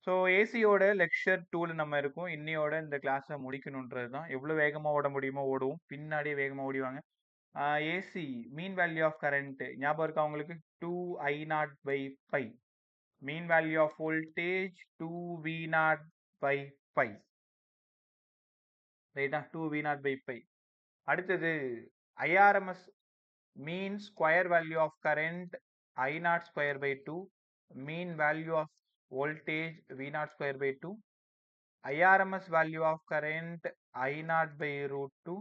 So ஏசியோட lecture 2ல நம்ம இருக்கோம். இன்னையோட இந்த கிளாஸை முடிக்கணுன்றது தான். எவ்வளோ வேகமாக ஓட முடியுமோ ஓடுவோம். பின்னாடியே வேகமாக ஓடிவாங்க. AC mean value of current ஞாபகம் இருக்கா உங்களுக்கு? 2I0/π. Mean value of voltage 2V0/π. ரைட்டா? 2V0/π. அடுத்தது IRMS mean square value of current I0² 2. Mean value of voltage V0² 2. IRMS value of current I0/√2.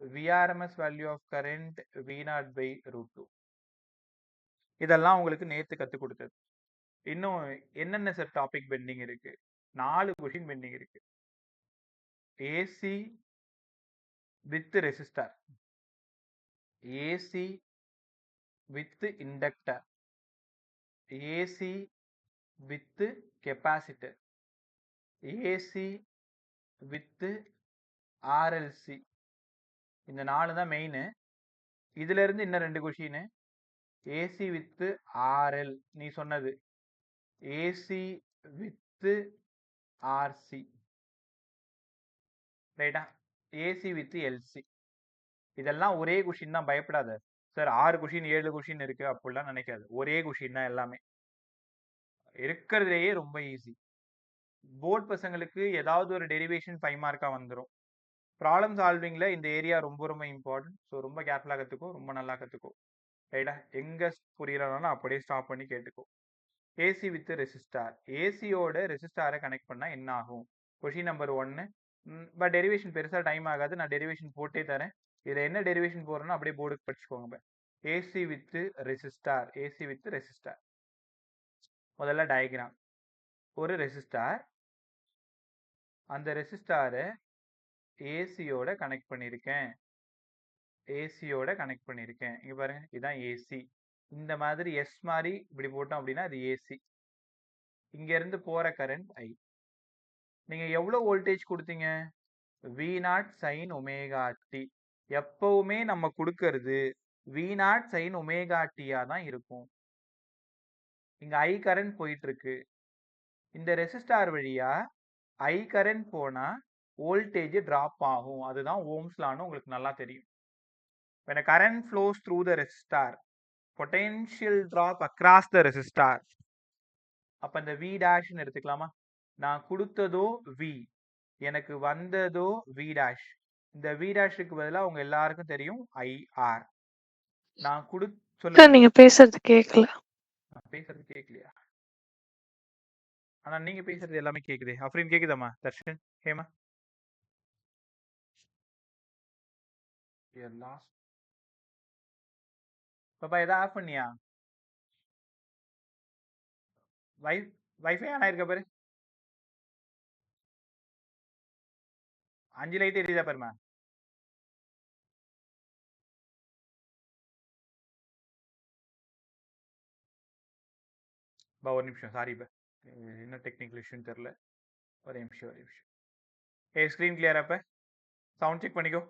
VRMS value of current V0/√2. இதெல்லாம் உங்களுக்கு நேத்து கத்து கொடுத்தது. இன்னும் என்னென்ன சார் டாபிக் பெண்டிங் இருக்கு? 4 கொஸ்டின் பெண்டிங் இருக்கு. AC with resistor, AC with inductor, AC with capacitor, AC with RLC. இந்த 4 தான் மெயின். இதுல இருந்து இன்னும் 2 கொஸ்டின். ஏசி வித் ஆர்எல் நீ சொன்னது, ஏசி வித் ஆர்சி, ரைட்டா? AC with LC. இதெல்லாம் ஒரே கொஸ்டின் தான், பயப்படாத சார். 6 கொஸ்டின் 7 கொஸ்டின் இருக்கு அப்படிலாம் நினைக்காது. ஒரே கொஸ்டின் தான் எல்லாமே. இருக்கிறதுலேயே ரொம்ப ஈஸி. போர்ட் பசங்களுக்கு ஏதாவது ஒரு டெரிவேஷன் 5 மார்க்கா வந்துடும். ப்ராப்ளம் சால்விங்ல இந்த ஏரியா ரொம்ப ரொம்ப இம்பார்ட்டன்ட். ஸோ ரொம்ப கேர்ஃபுல்லாக கற்றுக்கோ, ரொம்ப நல்லா கற்றுக்கோ, ரைட்டா? எங்கே புரியலனாலும் அப்படியே ஸ்டாப் பண்ணி கேட்டுக்கோ. ஏசி வித் ரெசிஸ்டார், ஏசியோட ரெசிஸ்டாரை கனெக்ட் பண்ணால் என்ன ஆகும்? Question number 1. பட் டெரிவேஷன் பெருசாக டைம் ஆகாது, நான் டெரிவேஷன் போட்டே தரேன். இதில் என்ன டெரிவேஷன் போடுறேன்னா அப்படியே போர்டுக்கு படிச்சுக்கோங்க. AC with resistor, AC with resistor. முதல்ல டயக்ராம். ஒரு ரெசிஸ்டார், அந்த ரெசிஸ்டாரை ஏசியோட கனெக்ட் பண்ணியிருக்கேன். ஏசியோட கனெக்ட் பண்ணியிருக்கேன். இங்கே பாருங்க, இதுதான் ஏசி. இந்த மாதிரி எஸ் மாதிரி இப்படி போட்டோம் அப்படின்னா அது ஏசி. இங்க இருந்து போற கரண்ட் ஐ. நீங்க எவ்வளவு வோல்டேஜ் கொடுத்தீங்க? V0 sin ωt. எப்பவுமே நம்ம கொடுக்கறது V0 sin ωt தான் இருக்கும். இங்க ஐ கரண்ட் போயிட்டு இருக்கு. இந்த ரெசிஸ்டார் வழியா ஐ கரண்ட் போனா வோல்டேஜ் டிராப் ஆகும். அதுதான் ஓம்ஸ் லான்னு உங்களுக்கு நல்லா தெரியும். when a current flows through the resistor, potential drop across the resistor. அப்ப இந்த V டேஷ்னு எடுத்துக்கலாமா? நான் கொடுத்ததோ V, எனக்கு வந்ததோ V டேஷ். இந்த V டேஷுக்கு பதிலா உங்க எல்லாருக்கும் தெரியும் IR. நான் சொல்லுங்க. நீங்க பேசுறது கேட்கல. பேசுறது கேட்கலையா? ஆனா நீங்க பேசுறது எல்லாமே கேக்குது. அஃப்ரீன் கேக்குதாமா? தர்ஷன், ஹேமா, பாப்பா எதா ஆஃப் பண்ணியா? வைஃபை ஆன் ஆயிருக்க பாரு. 5 லைட் எரியுதா பாருமா. ஒரு நிமிஷம், சாரி பா, என்ன டெக்னிக்கல் இஷ்யூன்னு தெரியல. ஒரு நிமிஷம். ஸ்க்ரீன் கிளியரா? இப்ப சவுண்ட் செக் பண்ணிக்கோ.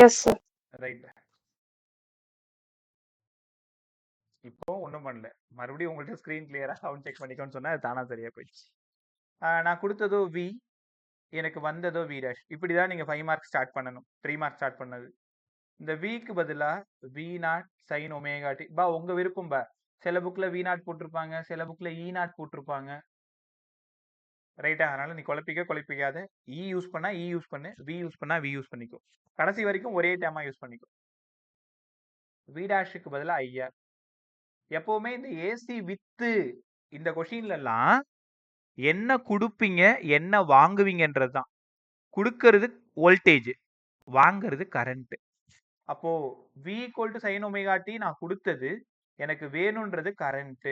Yes sir. ரைட். இப்போ ஒன்றும் பண்ணல. மறுபடியும் உங்கள்கிட்ட ஸ்க்ரீன் கிளியரா சவுண்ட் செக் பண்ணிக்கோன்னு சொன்னா அது தானா சரியா போயிடுச்சு. நான் கொடுத்ததோ V, எனக்கு வந்ததோ V டேஷ். இப்படிதான் நீங்க 5 மார்க் ஸ்டார்ட் பண்ணணும். 3 மார்க் ஸ்டார்ட் பண்ணது. இந்த விக்கு பதிலா V0 sin ωt. பா உங்க விருப்பம் பா. சில புக்ல V0 போட்டிருப்பாங்க, சில புக்ல E0 போட்டிருப்பாங்க, ரைட்டா? அதனால நீ குழப்பிக்காத. E யூஸ் பண்ணா E யூஸ் பண்ணு, V யூஸ் பண்ணா V யூஸ் பண்ணிக்கோ. கடைசி வரைக்கும் ஒரே டேமா யூஸ் பண்ணிக்கோ. V டேஷுக்கு பதிலா IR. எப்பவுமே இந்த ஏசி வித்து இந்த கொஸ்டின்ல எல்லாம் என்ன கொடுப்பீங்க, என்ன வாங்குவீங்கன்றதுதான். கொடுக்கறது வோல்டேஜ், வாங்குறது கரண்ட். அப்போ V = sin ωt நான் கொடுத்தது, எனக்கு வேணும்ன்றது கரண்ட்.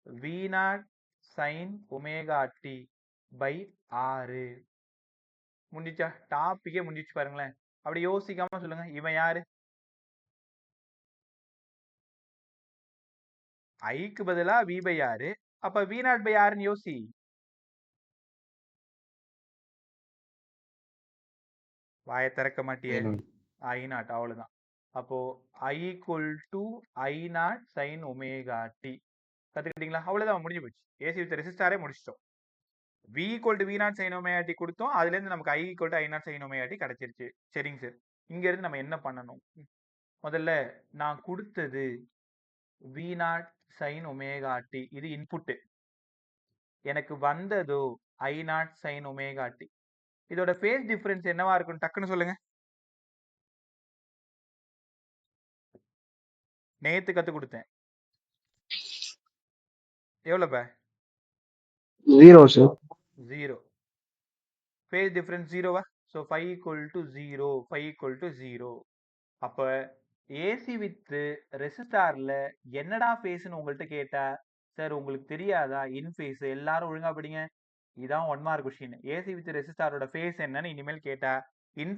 V0 sin ωt/6. முடிஞ்சா? டாபிக்கே முடிஞ்சிச்சு பாருங்களேன். அப்படி யோசிக்காம சொல்லுங்க, இவன் யாரு? ஐக்கு பதிலா V/R. அப்ப V0/R யோசி. வாயை திறக்க மாட்டியே. I0, அவ்வளவுதான். அப்போ I = I0 sin ωt. கத்துக்கிட்டீங்களா? அவ்வளவுதான் முடிஞ்சு போச்சு. ஏசி வித் ரெசிஸ்டாரே முடிச்சிட்டோம். V equal to V0 sin omega t கொடுத்தோம். அதுல இருந்து நமக்கு I equal to I0 sin omega t கிடைச்சிருச்சு. சரிங்க சார். இங்க இருந்து நம்ம என்ன பண்ணணும்? முதல்ல நான் கொடுத்தது V0 sin ஒமேகா t, இது இன்புட். எனக்கு வந்ததோ I0 sin ஒமேகா t. இதோட ஃபேஸ் டிஃபரன்ஸ் என்னவா இருக்கும் டக்குன்னு சொல்லுங்க. நேத்து கத்து கொடுத்தேன். எவ்வளவு? 0 சார். 0. ஃபேஸ் டிஃபரன்ஸ் 0வா? So 5 equal to 0, 5 equal to 0. அப்ப ஏசி வித் ரெசிஸ்டார்ல என்னடா ஃபேஸ்னு உங்கள்கிட்ட கேட்டா, சார் உங்களுக்கு தெரியாதா இன் ஃபேஸ்? எல்லாரும் ஒழுங்கா படிங்க. இதான் 1 மார்க் கொஸ்டின். ஏசி வித் ரெசிஸ்டாரோட ஃபேஸ் என்னன்னு இனிமேல் கேட்டா இன்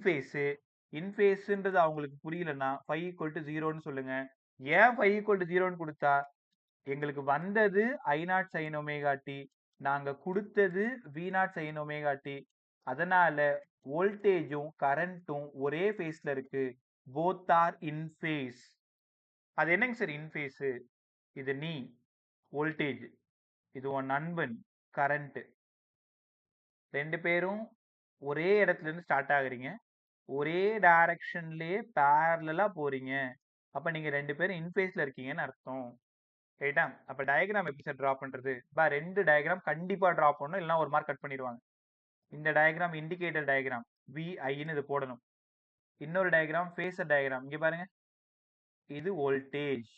ஃபேஸ்ன்றது அவங்களுக்கு புரியலன்னா 5 ஈக்குவல் டு 0ன்னு சொல்லுங்க. ஏன் 5 ஈக்குவல் டு 0ன்னு கொடுத்தா, எங்களுக்கு வந்தது I0 sin ஒமேகா t, நாங்க கொடுத்தது V0 sin ஒமேகா t. அதனால வோல்டேஜும் கரண்ட்டும் ஒரே ஃபேஸ்ல இருக்கு. Both are in phase. அது என்னங்க சார் இன் ஃபேஸ்? இது நீ வோல்டேஜ், இது உன் நண்பன் கரண்ட். ரெண்டு பேரும் ஒரே இடத்துல இருந்து ஸ்டார்ட் ஆகுறீங்க, ஒரே டைரக்ஷன்லயே பேரலா போறீங்க. அப்ப நீங்க ரெண்டு பேரும் இன் ஃபேஸ்ல இருக்கீங்கன்னு அர்த்தம். ரைட்டா? அப்ப டயக்ராம் எப்படி சார் டிரா பண்றது? ரெண்டு டயக்ராம் கண்டிப்பா டிரா பண்ணணும், இல்லைன்னா ஒரு மார்க் கட் பண்ணிடுவாங்க. இந்த டயக்ராம் இண்டிகேட்டர் டயக்ராம், VIன்னு இது போடணும். இன்னொரு டயக்ராம் ஃபேஸர் டயக்ராம். இங்க பாருங்க, இது வோல்டேஜ்.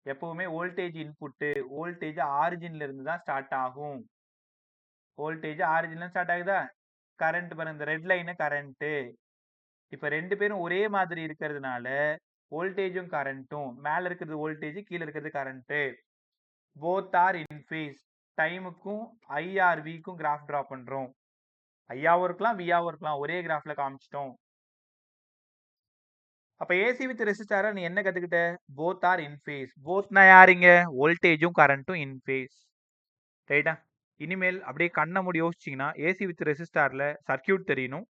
எப்பவுமே வோல்டேஜ் இன்புட், வோல்டேஜ் ஆரிஜின்ல இருந்து தான் ஸ்டார்ட் ஆகும். வோல்டேஜ் ஆரிஜின்ல ஸ்டார்ட் ஆகுதா? கரண்ட் பாருங்க, இந்த ரெட் லைன் கரண்ட். இப்ப ரெண்டு பேரும் ஒரே மாதிரி இருக்கிறதுனால வோல்டேஜும் கரண்ட்டும், மேல இருக்கிறது வோல்டேஜ், கீழே இருக்கிறது current. Both are in phase. டைமுக்கும் IRVக்கும் கிராஃப் டிரா பண்றோம். ஐயாவும் இருக்கலாம், வியாவும் இருக்கலாம், ஒரே கிராஃப்ல காமிச்சிட்டோம். அப்ப ஏசி வித் ரெசிஸ்டார நீ என்ன கத்துக்கிட்ட? Both are in phase. போத்னா யாருங்க? வோல்டேஜும் கரண்ட்டும் இன் ஃபேஸ். ரைட்டா? இனிமேல் அப்படியே கண்ணை மூடி யோசிச்சீங்கன்னா ஏசி வித் ரெசிஸ்டார்ல சர்க்கியூட் தெரியணும்.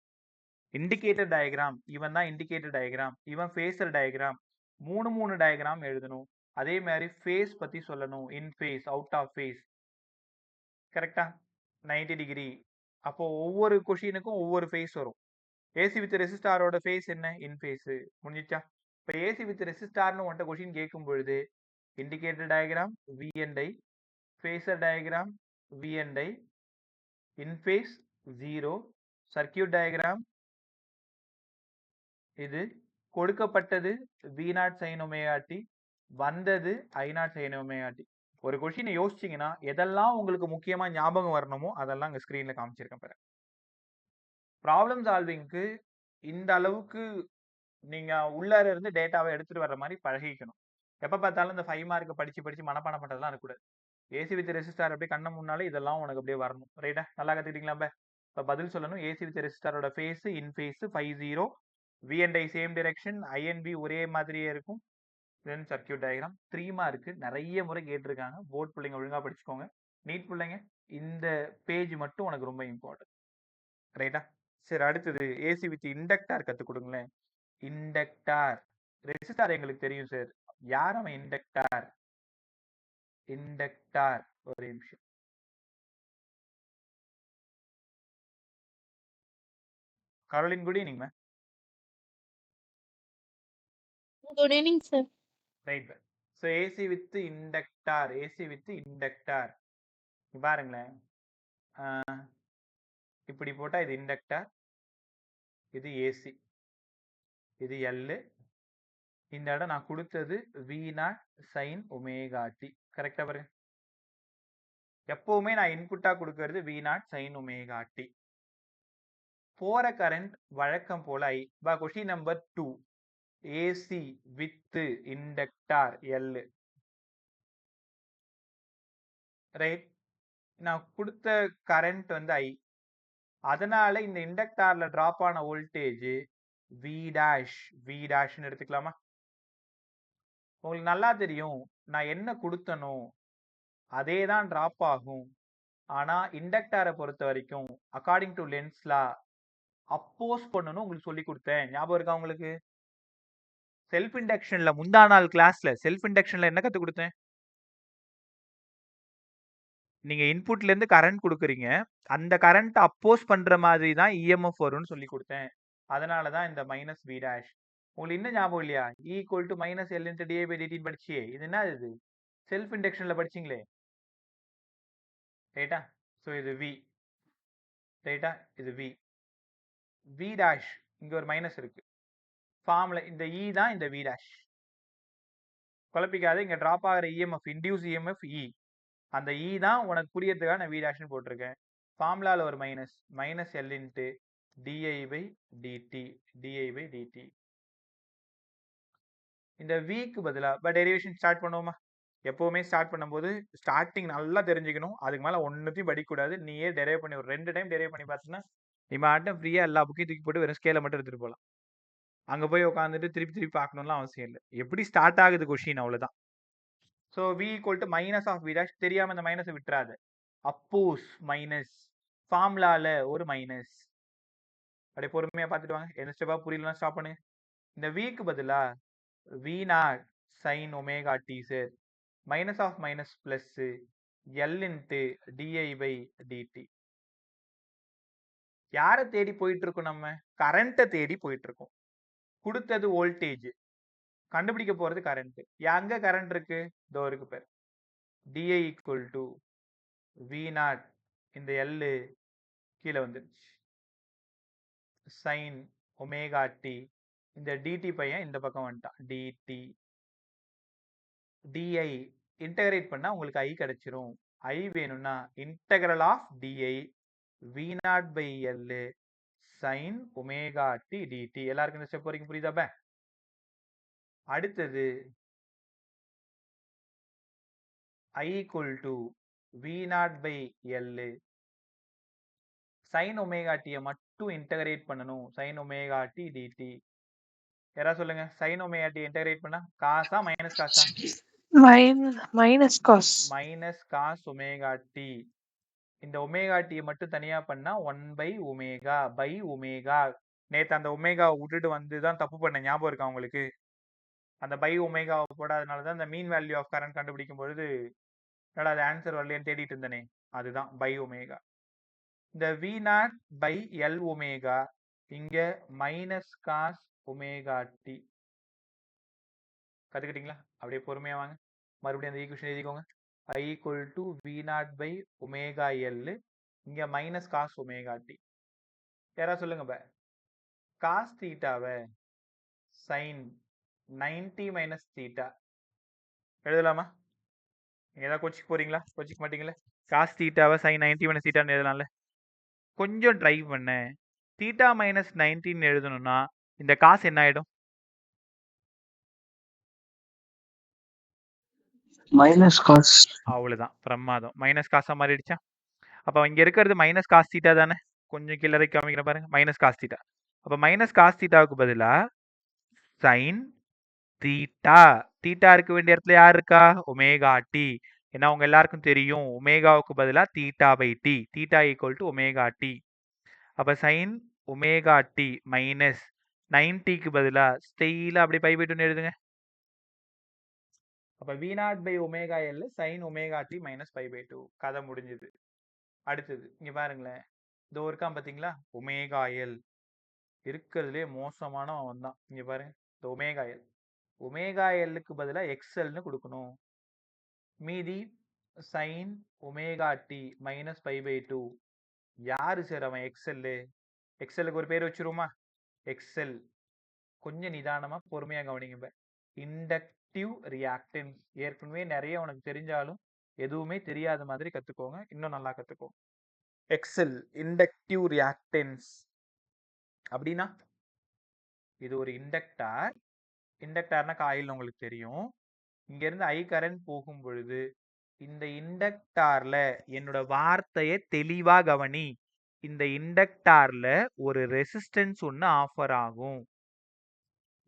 இண்டிகேட்டர் டயக்ராம், இவன் தான் இண்டிகேட்டர் டயக்ராம், இவன் ஃபேஸர் டயக்ராம். மூணு டயக்ராம் எழுதணும். அதே மாதிரி ஃபேஸ் பத்தி சொல்லணும். இன் ஃபேஸ், அவுட் ஆஃப் ஃபேஸ். கரெக்டா? 90 டிகிரி. அப்போ ஒவ்வொரு கொஷினுக்கும் ஒவ்வொரு ஃபேஸ் வரும். ஏசி வித் ரெசிஸ்டாரோட ஃபேஸ் என்ன? In phase. முடிஞ்சிச்சா? இப்போ ஏசி வித் ரெசிஸ்டார்னு உன்கிட்ட கொஷின் கேட்கும் பொழுது indicator diagram V and I, phasor diagram V and I, in phase 0, circuit diagram இது, கொடுக்கப்பட்டது V0 sin ஒமேகா t, வந்தது I0 sin ஒமேகா t. ஒரு கொஷினை யோசிச்சீங்கன்னா எதெல்லாம் உங்களுக்கு முக்கியமா ஞாபகம் வரணுமோ அதெல்லாம் இங்க ஸ்கிரீன்ல காமிச்சிருக்கேன் பாருங்க. ப்ராப்ளம் சால்விங்க்கு இந்த அளவுக்கு நீங்க உள்ளார இருந்து டேட்டாவை எடுத்துட்டு வர்ற மாதிரி பழகிக்கணும். எப்ப பார்த்தாலும் இந்த 5 மார்க் படிச்சு மனப்பாடம் பண்றதெல்லாம் இருக்கக்கூடாது. ஏசி வித் ரெசிஸ்டார் அப்படியே கண்ண முன்னாலே இதெல்லாம் உனக்கு அப்படியே வரணும். ரைட்டா? நல்லா கத்துக்கிட்டீங்களா? இப்ப பதில் சொல்லணும். ஏசி வித் ரெசிஸ்டாரோட phase in phase 5-0, V and I same direction, I and B ஒரே மாதிரியே இருக்கும். தென் சர்க்கியூட் டயக்ராம் 3 மார்க் நிறைய முறை கேட்டிருக்காங்க. போர்ட் பிள்ளைங்க ஒழுங்கா படிச்சுக்கோங்க. நீட் பிள்ளைங்க இந்த பேஜ் மட்டும் உனக்கு ரொம்ப இம்பார்ட்டன்ட். ரைட்டா? சரி, அடுத்தது ஏசி வித் இண்டக்டார் கத்து கொடுங்களேன். இண்டக்டார். ரெசிஸ்டார் எங்களுக்கு தெரியும் சார். யார் அவன் இண்டக்டார்? இண்டக்டார் ஒரு நிமிஷம். Caroline, good evening ma'am. Good evening, sir. Right. So AC with inductor, AC with inductor பாருங்களேன். இப்படி போட்டா இது இண்டக்டார், இது ஏசி, இது எல். இந்த இடம் நான் கொடுத்தது V0 sin ஒமேகா t. கரெக்டா பாருங்க. எப்பவுமே நான் இன்புட்டா கொடுக்கறது V0 sin ஒமேகா t. போற கரண்ட் வழக்கம் போல I. Question number 2, AC with inductor L. Right? நான் கொடுத்த கரண்ட் வந்து I. அதனால இந்த இண்டக்டார்ல டிராப் ஆன வோல்டேஜ் V' எடுத்துக்கலாமா? உங்களுக்கு நல்லா தெரியும் நான் என்ன கொடுத்தனோ அதே தான் டிராப் ஆகும். ஆனா இண்டக்டாரை பொறுத்த வரைக்கும் அக்கார்டிங் டு லென்ஸ் லா அப்போஸ் பண்ணணும் உங்களுக்கு சொல்லி கொடுத்தேன். ஞாபகம் இருக்கா உங்களுக்கு? செல்ஃப் இண்டக்ஷன்ல முந்தா நாள் கிளாஸ்ல செல்ஃப் இண்டக்ஷன்ல என்ன கத்து கொடுத்தேன்? நீங்க இன்புட்ல இருந்து கரண்ட் குடுக்குறீங்க. அந்த கரண்ட் அப்போஸ் பண்ற மாதிரி தான் இஎம்எஃப் வரும்னு சொல்லிக் குடுத்தேன். அதனால தான் இந்த மைனஸ் வி டேஷ். உங்களுக்கு இன்னும் ஞாபகம் இல்லையா? E equal to minus L into dI by டிடின்னு படிச்சியே. இது என்ன இது? செல்ஃப் இண்டக்ஷன்ல படிச்சீங்களே. ரைட்டா? ஸோ இது வி. ரைட்டா? இது வி. வி டேஷ் இங்க ஒரு மைனஸ் இருக்கு. ஃபார்ம்ல இந்த இ தான் இந்த வி டேஷ். குழப்பிக்காத, இங்க டிராப் ஆகிற இஎம்எஃப் இன்டியூஸ் இஎம்எஃப் இ. அந்த இ தான் உனக்கு புரியறதுக்காக நான் வி டேஷ்னு போட்டிருக்கேன். ஃபார்முலால ஒரு minus minus L into di by dt di by dt. இந்த விக்கு பதிலாக டெரிவேஷன் ஸ்டார்ட் பண்ணுவோமா? எப்பவுமே ஸ்டார்ட் பண்ணும்போது ஸ்டார்டிங் நல்லா தெரிஞ்சுக்கணும். அதுக்கு மேலே ஒன்றுத்தையும் படிக்கக்கூடாது. நீயே டெரைவ் பண்ணி ஒரு 2 டைம் டெரைவ் பண்ணி பார்த்தீங்கன்னா நீ மாட்டம் ஃப்ரீயாக எல்லா புக்கையும் தூக்கி போட்டு வெறும் ஸ்கேலை மட்டும் எடுத்துகிட்டு போகலாம். அங்கே போய் உட்காந்துட்டு திருப்பி திருப்பி பார்க்கணும்லாம் அவசியம் இல்லை. எப்படி ஸ்டார்ட் ஆகுது கொஷின் அவ்வளோதான். So V equal to minus of V dash. தெரியாமல் இந்த மைனஸை விட்டுறாது. அப்போஸ் மைனஸ் ஃபார்முலால ஒரு மைனஸ். அப்படியே பொறுமையாக பார்த்துட்டு வாங்க. எந்த ஸ்டெப்பாக புரியலாம் ஸ்டாப் பண்ணுங்க. இந்த விக்கு பதிலாக V not sine omega t sir minus of minus plus L into di by dt. யாரை தேடி போயிட்டு இருக்கோம்? நம்ம கரண்ட்டை தேடி போயிட்டு இருக்கோம். கொடுத்தது வோல்டேஜ், கண்டுபிடிக்க போறது கரண்ட். எங்க கரண்ட் இருக்கு? இதோ இருக்கு பேர். Di equal to V not, இந்த எல் கீழே வந்துருச்சு, சைன் ஒமேகா டி. இந்த டிடி பையன் இந்த பக்கம் வந்துட்டான். டிடி டிஐ இன்டகிரேட் பண்ணா உங்களுக்கு ஐ கிடைச்சிரும். ஐ வேணும்னா integral of dI V not by L sine omega t dt. எல்லாருக்கும் இந்த ஸ்டெப் வரைக்கும் புரியுதா? அடுத்தது I equal to V not by L sine omega டியை மட்டும் இன்டகிரேட் பண்ணணும். Sine omega t dt. யாராவது சொல்லுங்க, சைன் ஒமேகா டி இன்டகிரேட் பண்ணா காசா மைனஸ் காசா? Minus cos. Minus cos omega t. இந்த ஒமேகா டி மட்டும் தனியா பண்ணா 1 பை ஒமேகா பை ஒமேகா. நேத்து அந்த ஒமேகா விட்டுட்டு வந்து தான் தப்பு பண்ண ஞாபகம் இருக்கா உங்களுக்கு? அந்த பை ஒமேகா போடாதனால தான் இந்த மீன் வேல்யூ ஆஃப் கரண்ட் கண்டுபிடிக்கும் பொழுது என்னடா அது ஆன்சர் வரலையான்னு தேடிட்டு இருந்தனே, அதுதான் பை ஒமேகா. இந்த V not by L omega இங்க மைனஸ் காஸ் ஒமேகா டி. கத்துக்கிட்டீங்களா? அப்படியே பொறுமையா வாங்க. மறுபடியும் அந்த ஈக்குவேஷன் எழுதிக்கோங்க. I equal to V not by omega L, இங்க மைனஸ் காஸ் ஒமேகா டி. யாரா சொல்லுங்க, காஸ் தீட்டாவை சைன் 90 மைனஸ் தீட்டா எழுதலாமா? நீங்க ஏதாவது கோச்சிக்கு போறீங்களா? கோச்சிக்க மாட்டீங்களா? காஸ் தீட்டாவை சைன் 90 மைனஸ் தீட்டான்னு எழுதலாம்ல. கொஞ்சம் ட்ரை பண்ண. தீட்டா மைனஸ் 19 எழுதணும்னா இந்த காசு என்ன ஆயிடும்? Minus cos. அவ்வளவுதான், பிரமாதம். மைனஸ் காசா மாறிடுச்சா? அப்ப இங்க இருக்கிறது மைனஸ் காஸ் தீட்டா தானே? கொஞ்சம் கீழே காமிக்கிற பாருங்க, மைனஸ் காஸ் தீட்டா. அப்ப மைனஸ் காஸ் தீட்டாவுக்கு பதிலா சைன் தீட்டா. தீட்டா இருக்க வேண்டிய இடத்துல யார் இருக்கா? Omega t. ஏன்னா உங்க எல்லாருக்கும் தெரியும் ஒமேகாவுக்கு பதிலா theta by t. Theta equal to omega t. அப்ப சைன் ஒமேகா டி மைனஸ் 90க்கு பதிலா ஸ்டெயிலா அப்படி பை பை 2 எழுதுங்க. அப்ப V not by omega L sine omega t minus pi by 2. கதை முடிஞ்சது. அடுத்தது இங்க பாருங்களேன், இதோ இருக்கான் பாத்தீங்களா ஒமேகா எல். இருக்கிறதுலே மோசமானவன் தான். இங்க பாருங்க, இந்த ஒமேகா எல். ஒமேகா எல்லுக்கு பதிலா எக்ஸ்எல்னு கொடுக்கணும். மீதி sine omega t minus pi by 2. யாரு சார் அவன்? எக்ஸ்எல்லு. எக்ஸ்எல்லுக்கு ஒரு பேர் வச்சிருவோமா? எக்ஸ்எல். கொஞ்சம் நிதானமா பொறுமையா கவனிங்க. Inductive reactance. ஏற்கனவே நிறைய உனக்கு தெரிஞ்சாலும் எதுவுமே தெரியாத மாதிரி கத்துக்கோங்க. இன்னும் நல்லா கத்துக்கோங்க. எக்ஸ்எல் இண்டக்டிவ் ரியாக்டன்ஸ் அப்படின்னா இது ஒரு இண்டக்டார். இண்டக்டார்னா காயில் உங்களுக்கு தெரியும். இங்க இருந்து ஐ கரண்ட் போகும் பொழுது இந்த இண்டக்டார்ல, என்னோட வார்த்தையை தெளிவா கவனி, இந்த இண்டக்டார்ல ஒரு ரெசிஸ்டன்ஸ் ஒன்று ஆஃபர் ஆகும்.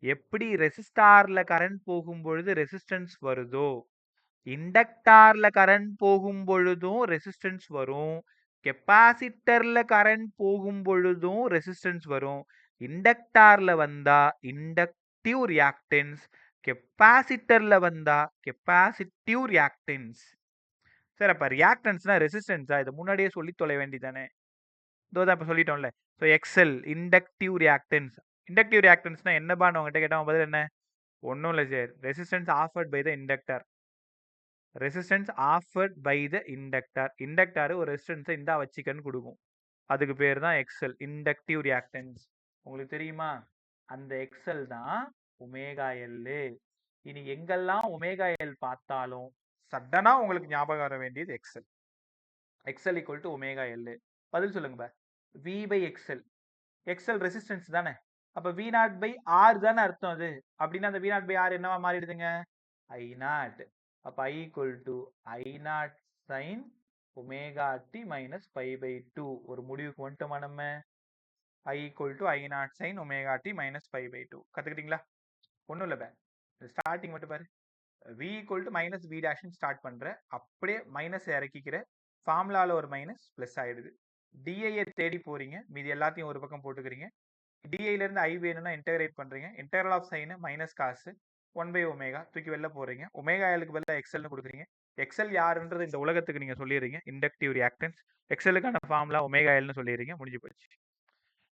எப்படி ரெசிஸ்டார்ல கரண்ட் போகும் பொழுது ரெசிஸ்டன்ஸ் வருதோ, இண்டக்டார்ல கரண்ட் போகும் பொழுதும் ரெசிஸ்டன்ஸ் வரும். கெப்பாசிட்டர்ல கரண்ட் போகும் பொழுதும் ரெசிஸ்டன்ஸ் வரும். இண்டக்டார்ல வந்தா இண்டக்டிவ் ரியாக்டன்ஸ், கெப்பாசிட்டர்ல வந்தா கெப்பாசிட்டிவ் ரியாக்டன்ஸ். சார் அப்ப ரியாக்டன்ஸ்னா ரெசிஸ்டன்ஸா? இத முன்னாடியே சொல்லி தொலை வேண்டியதானே. இதோ தான் இப்ப சொல்லிட்டோம்ல. So XL inductive reactance. Inductive ரியாக்டன்ஸ்னா என்னப்பான்னு உங்ககிட்ட கேட்டா உன் பதில் என்ன? ஒண்ணும் இல்ல sir. Resistance offered by the inductor. Resistance offered by the inductor. Inductor ஒரு ரெசிஸ்டன்ஸை இந்தா வச்சுக்கன்னு கொடுக்கும். அதுக்கு பேர் தான் எக்ஸ்எல் இண்டக்டிவ் ரியாக்டன்ஸ். உங்களுக்கு தெரியுமா? அந்த எக்ஸ்எல் தான் ஒமேகா எல். இனி எங்கெல்லாம் ஒமேகா எல் பார்த்தாலும் சடனா உங்களுக்கு ஞாபகம் வர வேண்டியது XL. XL equal to omega L. பதில் சொல்லுங்க பா. V by XL. XL resistance தானே. அப்ப வி நாட் பை ஆர் தானே அர்த்தம் அது. அப்படின்னா அந்த வி நாட் பை ஆர் என்னவா மாறிடுதுங்க? I naught. அப்ப I equal to I not sine omega t minus pi by 2. ஒரு முடிவுக்கு வந்துட்டோமா நம்ம? I equal to I not sine omega t minus pi by 2. கத்துக்கிட்டீங்களா? ஒன்றும் இல்லை பே. ஸ்டார்டிங் மட்டும் பாரு. v equal to minus v டேஷ்னு ஸ்டார்ட் பண்ற. அப்படியே மைனஸ் இறக்கிக்கிற. ஃபார்முலால ஒரு மைனஸ் பிளஸ் ஆயிடுது. டிஐயை தேடி போறீங்க. மீதி எல்லாத்தையும் ஒரு பக்கம் போட்டுக்கிறீங்க. டிஐல இருந்து ஐ வேணும்னா இன்டகிரேட் பண்றீங்க. இன்டெகிரல் ஆஃப் சைன் மைனஸ் காசு 1 பை ஒமேகா தூக்கி வெளில போறீங்க. ஒமேகா எலுக்கு பதிலாக எக்ஸ்எல்னு கொடுக்குறீங்க. எக்ஸ்எல் யாருன்றது இந்த உலகத்துக்கு நீங்க சொல்லிடுறீங்க. Inductive reactance. எக்ஸ்எலுக்கான ஃபார்முலா ஒமேகா எல்னு சொல்லிடுறீங்க. முடிஞ்சு போச்சு.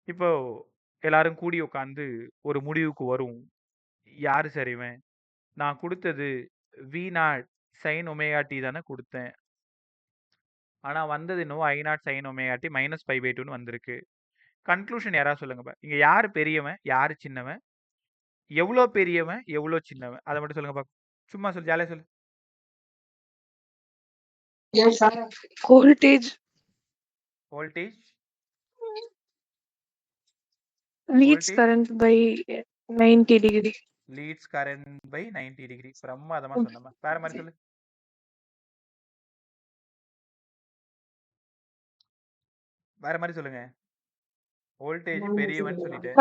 இப்போ எல்லாரும் கூடி உட்காந்து ஒரு முடிவுக்கு வரும். யாரு சார் இவன்? நான் கொடுத்தது V not sine omega t தானே கொடுத்தேன். ஆனா வந்தது என்னவோ I not sine omega t minus pi by 2ன்னு வந்திருக்கு. கன்க்ளூஷன் யாராவது சொல்லுங்க. இங்க யாரு பெரியவன், யாரு சின்னவன், எவ்வளோ பெரியவன், எவ்வளோ சின்னவன், அதை மட்டும் சொல்லுங்க பாப்போம். சும்மா சொல்லு, ஜாலியா சொல்லு. Voltage voltage leads voltage current by 90 degree. Leads current by 90 degree. பிரமாதமா சொன்னமா. வேற மாதிரி சொல்லு. வேற மாதிரி சொல்லுங்க. வோல்டேஜ் பெரியவன் சொல்லிட்டு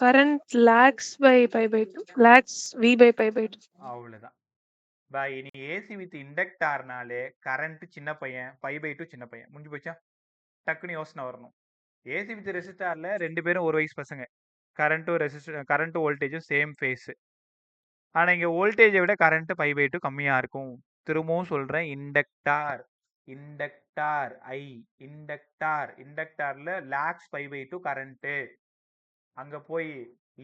Current lags by pi by 2. Lags V by pi by 2. அவ்வளவுதான். இனி ஏசி வித் இண்டக்டார்னாலே கரண்ட் சின்ன பையன், பை பை 2 சின்ன பையன். முடிஞ்சு போச்சா? டக்குன்னு யோசனை வரணும். ஏசி வித் ரெசிஸ்டார்ல 2 பேரும் ஒரு வயசு பசங்க. கரண்ட்டும் வோல்டேஜும் சேம் ஃபேஸ். ஆனா இங்க வோல்டேஜை விட கரண்ட் பை பை 2 கம்மியா இருக்கும். திரும்பவும் சொல்றேன். இண்டக்டார் இண்டக்டார்ல லாக்ஸ் பை பை 2 கரண்ட். அங்க போய்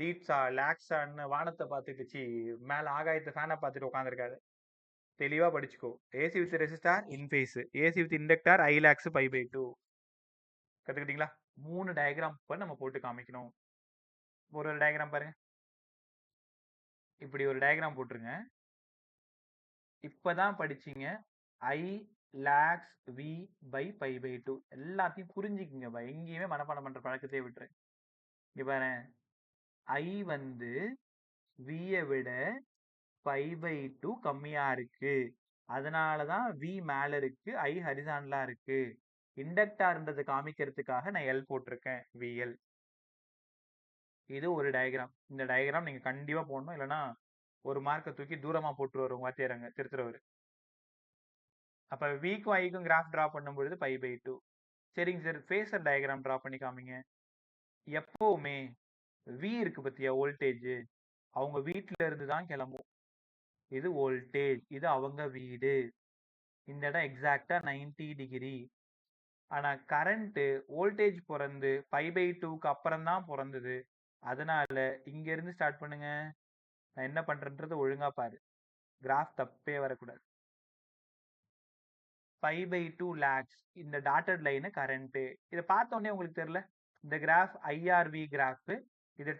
லீட்ஸா லாக்ஸான்னு வானத்தை பார்த்துட்டு மேல ஆகாயத்தை ஃபேனை பார்த்துட்டு உட்காந்துருக்காது. தெளிவா படிச்சுக்கோ. AC with resistor in phase, AC with inductor I lags pi by 2. கத்துக்கிட்டீங்களா? 3 டயக்ராம் நம்ம போட்டு காமிக்கணும். ஒரு டயக்ராம் பாருங்க. இப்படி ஒரு டயக்ராம் போட்டுருங்க. இப்பதான் படிச்சீங்க I lags V by pi by 2. எல்லாத்தையும் புரிஞ்சுக்கிங்க. எங்கேயுமே மனப்பாடம் பண்ற பழக்கத்தையே விட்டுரு. இங்க பாரு, ஐ வந்து வியை விட பை பை 2 கம்மியா இருக்கு. அதனாலதான் வி மேல இருக்கு, ஐ ஹரிசான்லா இருக்கு. இண்டக்டார்ன்றதை காமிக்கிறதுக்காக நான் எல் போட்டிருக்கேன். விஎல். இது ஒரு டயக்ராம். இந்த டயக்ராம் நீங்க கண்டிப்பா போடணும். இல்லைன்னா ஒரு மார்க்கை தூக்கி தூரமா போட்டுருவாரு உங்க வாத்தியாரங்க, திருத்துறவர். அப்ப விக்கும் ஐக்கும் கிராஃப் டிரா பண்ணும்பொழுது பை பை 2. சரிங்க சார், ஃபேஸர் டயக்ராம் டிரா பண்ணி காமிங்க. எப்பவுமே வி இருக்கு பத்தியா, வோல்டேஜ், அவங்க வீட்டுல இருந்து தான் கிளம்பும். இது வோல்டேஜ், இது அவங்க வீடு. இந்த இடம் எக்ஸாக்டா 90 டிகிரி. ஆனா கரண்ட் வோல்டேஜ் பிறந்து பை பை 2க்கு அப்புறம் தான் பிறந்தது. அதனால இங்க இருந்து ஸ்டார்ட் பண்ணுங்க. நான் என்ன பண்றேன்றது ஒழுங்கா பாரு. கிராஃப் தப்பே வரக்கூடாது. Pi by 2 lags. இந்த டாட்டட் லைன் கரண்ட். இதை பார்த்த உடனே உங்களுக்கு தெரியல, இந்த கிராஃப் ஐஆர்வி கிராஃப். இது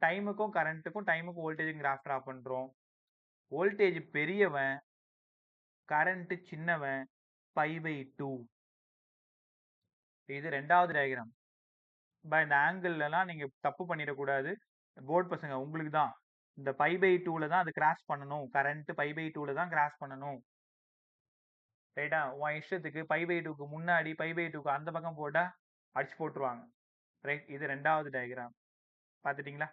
டைமுக்கும் கரண்ட்டுக்கும் டைமுக்கும் வோல்டேஜும் கிராஃப் டிரா பண்றோம். வோல்டேஜ் பெரியவன், கரண்ட் சின்னவன், பை பை 2. இது ரெண்டாவது டயக்ராம். இந்த ஆங்கிள் எல்லாம் நீங்க தப்பு பண்ணிடக்கூடாது. போர்ட் பசங்க உங்களுக்கு தான். இந்த பை பை 2ல தான் அது கிராஸ் பண்ணணும். கரண்ட் பை பை 2ல தான் கிராஸ் பண்ணணும். ரைட்டா? உன் இஷ்டத்துக்கு பை பை 2க்கு முன்னாடி, பை பை 2க்கு அந்த பக்கம் போட்டா அடிச்சு போட்டுருவாங்க. ரைட்? இது ரெண்டாவது டயக்ராம். பார்த்துட்டீங்களா?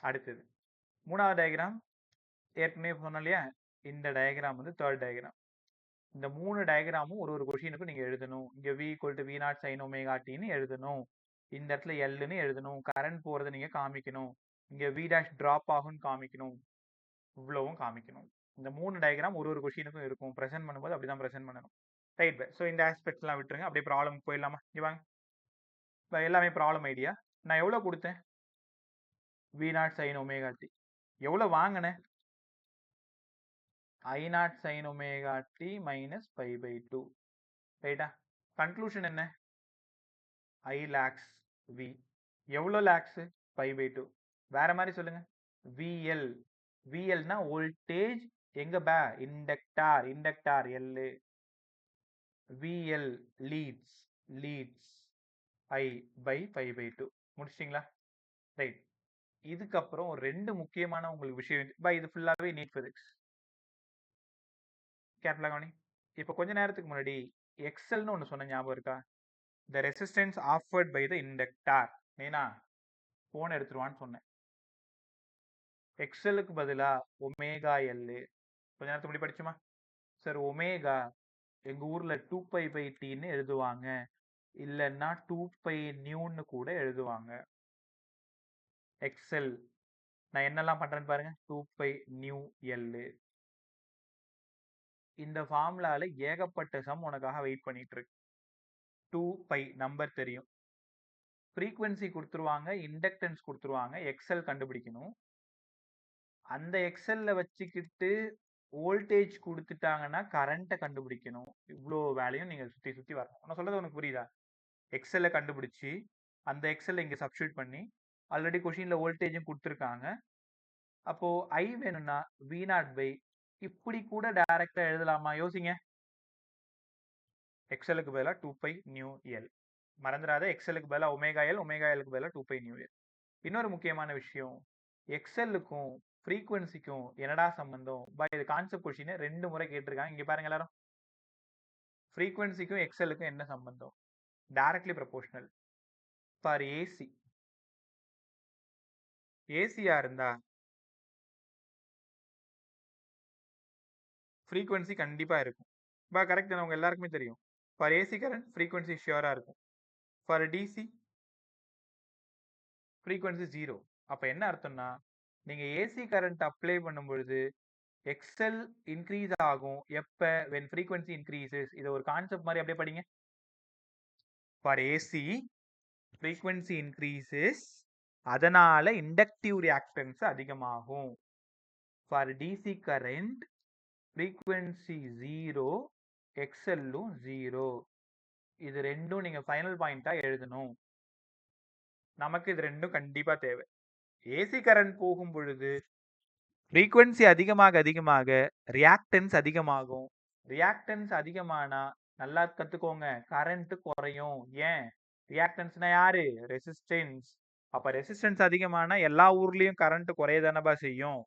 அடுத்தது மூணாவது டயக்ராம். ஏற்கனவே சொன்னோம் இல்லையா, இந்த டயக்ராம் வந்து தேர்ட் டயக்ராம். இந்த 3 டயக்ராமும் ஒரு கொஷினுக்கும் நீங்க எழுதணும். இங்க v equal to V not sine omega டின்னு எழுதணும். இந்த இடத்துல எல்லுன்னு எழுதணும். கரண்ட் போறதை நீங்க காமிக்கணும். இங்க வி டேஷ் டிராப் ஆகும்னு காமிக்கணும். இவ்வளவும் காமிக்கணும். இந்த 3 டயக்ராம் ஒரு கொஸ்டினுக்கும் இருக்கும். பிரசன்ட் பண்ணும்போது அப்படிதான் பிரசன்ட் பண்ணணும். ரைட். ஸோ இந்த ஆஸ்பெக்ட்ஸ்லாம் விட்டுருங்க. அப்படியே ப்ராப்ளம் போயிடலாமா? இங்க வாங்க. இப்போ எல்லாமே ப்ராப்ளம் ஐடியா. நான் எவ்வளோ கொடுத்தேன்? V0 sin omega D. எவ்வளோ வாங்கினேன்? I0 sin omega t minus pi by 2. ரைட்டா? கன்க்ளூஷன் என்ன? I lakhs V. எவ்வளோ லேக்ஸ்? By by 2. வேற மாதிரி சொல்லுங்க. VL. VLனா வோல்டேஜ் எங்க inductor. Inductor L. VL leads. Leads I by pi by 2. முடிச்சிட்டிங்களா? ரைட். இதுக்கப்புறம் ஒரு 2 முக்கியமான உங்களுக்கு விஷயம். இது ஃபுல்லாவே நீட் பிசிக்ஸ். கேர்ஃபுல்லா கவனி. இப்போ கொஞ்ச நேரத்துக்கு முன்னாடி எக்ஸல்னு ஒன்று சொன்ன ஞாபகம் இருக்கா? The resistance offered by the inductor. ஏன்னா போன் எடுத்துருவான்னு சொன்னேன். எக்ஸலுக்கு பதிலா ஒமேகா எல். கொஞ்ச நேரத்துக்கு முன்னாடி படிச்சுமா? சார் ஒமேகா எங்க ஊர்ல 2π பை டின்னு எழுதுவாங்க, இல்லைன்னா 2π நியூன்னு கூட எழுதுவாங்க. எக்ஸல் நான் என்னெல்லாம் பண்றேன்னு பாருங்க. 2π நியூ எல். இந்த ஃபார்முலால ஏகப்பட்ட சம் உனக்காக வெயிட் பண்ணிட்டு இருக்கு. 2π நம்பர் தெரியும், ஃப்ரீக்வன்சி கொடுத்துருவாங்க, இண்டக்டன்ஸ் கொடுத்துருவாங்க, எக்ஸல் கண்டுபிடிக்கணும். அந்த எக்ஸல்ல வச்சுக்கிட்டு வோல்டேஜ் கொடுத்துட்டாங்கன்னா கரண்ட்டை கண்டுபிடிக்கணும். இவ்வளோ வேலையும் நீங்க சுத்தி சுத்தி வரணும். நான் சொல்றது உனக்கு புரியுதா? எக்ஸல்ல கண்டுபிடிச்சி அந்த எக்ஸல்ல இங்க சப்ஸ்டியூட் பண்ணி ஆல்ரெடி கொஷின்ல வோல்டேஜும் கொடுத்துருக்காங்க. அப்போ ஐ வேணும்னா V0 பை இப்படி கூட டைரக்டா எழுதலாமா? யோசிங்க. எக்ஸலுக்கு பதிலாக 2π நியூ எல். மறந்துடாத, எக்ஸலுக்கு பதிலாக ஒமேகா எல், ஒமேகா எலுக்கு பதிலாக 2π நியூ எல். இன்னொரு முக்கியமான விஷயம், எக்ஸலுக்கும் ஃப்ரீக்வன்சிக்கும் என்னடா சம்பந்தம்? இது கான்செப்ட் கொஸ்டின் 2 முறை கேட்டிருக்காங்க. இங்க பாருங்க எல்லாரும். ஃப்ரீக்வன்சிக்கும் எக்ஸலுக்கும் என்ன சம்பந்தம்? Directly proportional. For AC. ஏசியா இருந்தா ஃப்ரீக்வன்சி கண்டிப்பா இருக்கும். கரெக்ட் தானே? உங்க எல்லாருக்குமே தெரியும். ஃபார் ஏசி கரண்ட் ஃப்ரீக்வன்சி ஷியூரா இருக்கும். For DC frequency 0. அப்ப என்ன அர்த்தம்னா, நீங்க ஏசி கரண்ட் அப்ளை பண்ணும் பொழுது எக்ஸல் இன்க்ரீஸ் ஆகும். எப்ப? when frequency increases. இது ஒரு கான்செப்ட் மாதிரி அப்படியே படிங்க. for AC frequency increases, அதனால இண்டக்டிவ் ரியாக்டன்ஸ் அதிகமாகும். for DC current frequency 0, எக்ஸலும் 0. இது ரெண்டும் நீங்க ஃபைனல் பாயிண்டா எழுதணும். நமக்கு இது ரெண்டும் கண்டிப்பா தேவை. ஏசி கரண்ட் போகும் பொழுது ஃப்ரீக்வன்சி அதிகமாக அதிகமாக ரியாக்டன்ஸ் அதிகமாகும். ரியாக்டன்ஸ் அதிகமானா நல்லா கத்துக்கோங்க, கரண்ட் குறையும். ஏன்? ரியாக்டன்ஸ்னா யாரு? ரெசிஸ்டன்ஸ். அப்ப ரெசிஸ்டன்ஸ் அதிகமானா எல்லா ஊர்லயும் கரண்ட் குறையதானபா செய்யும்.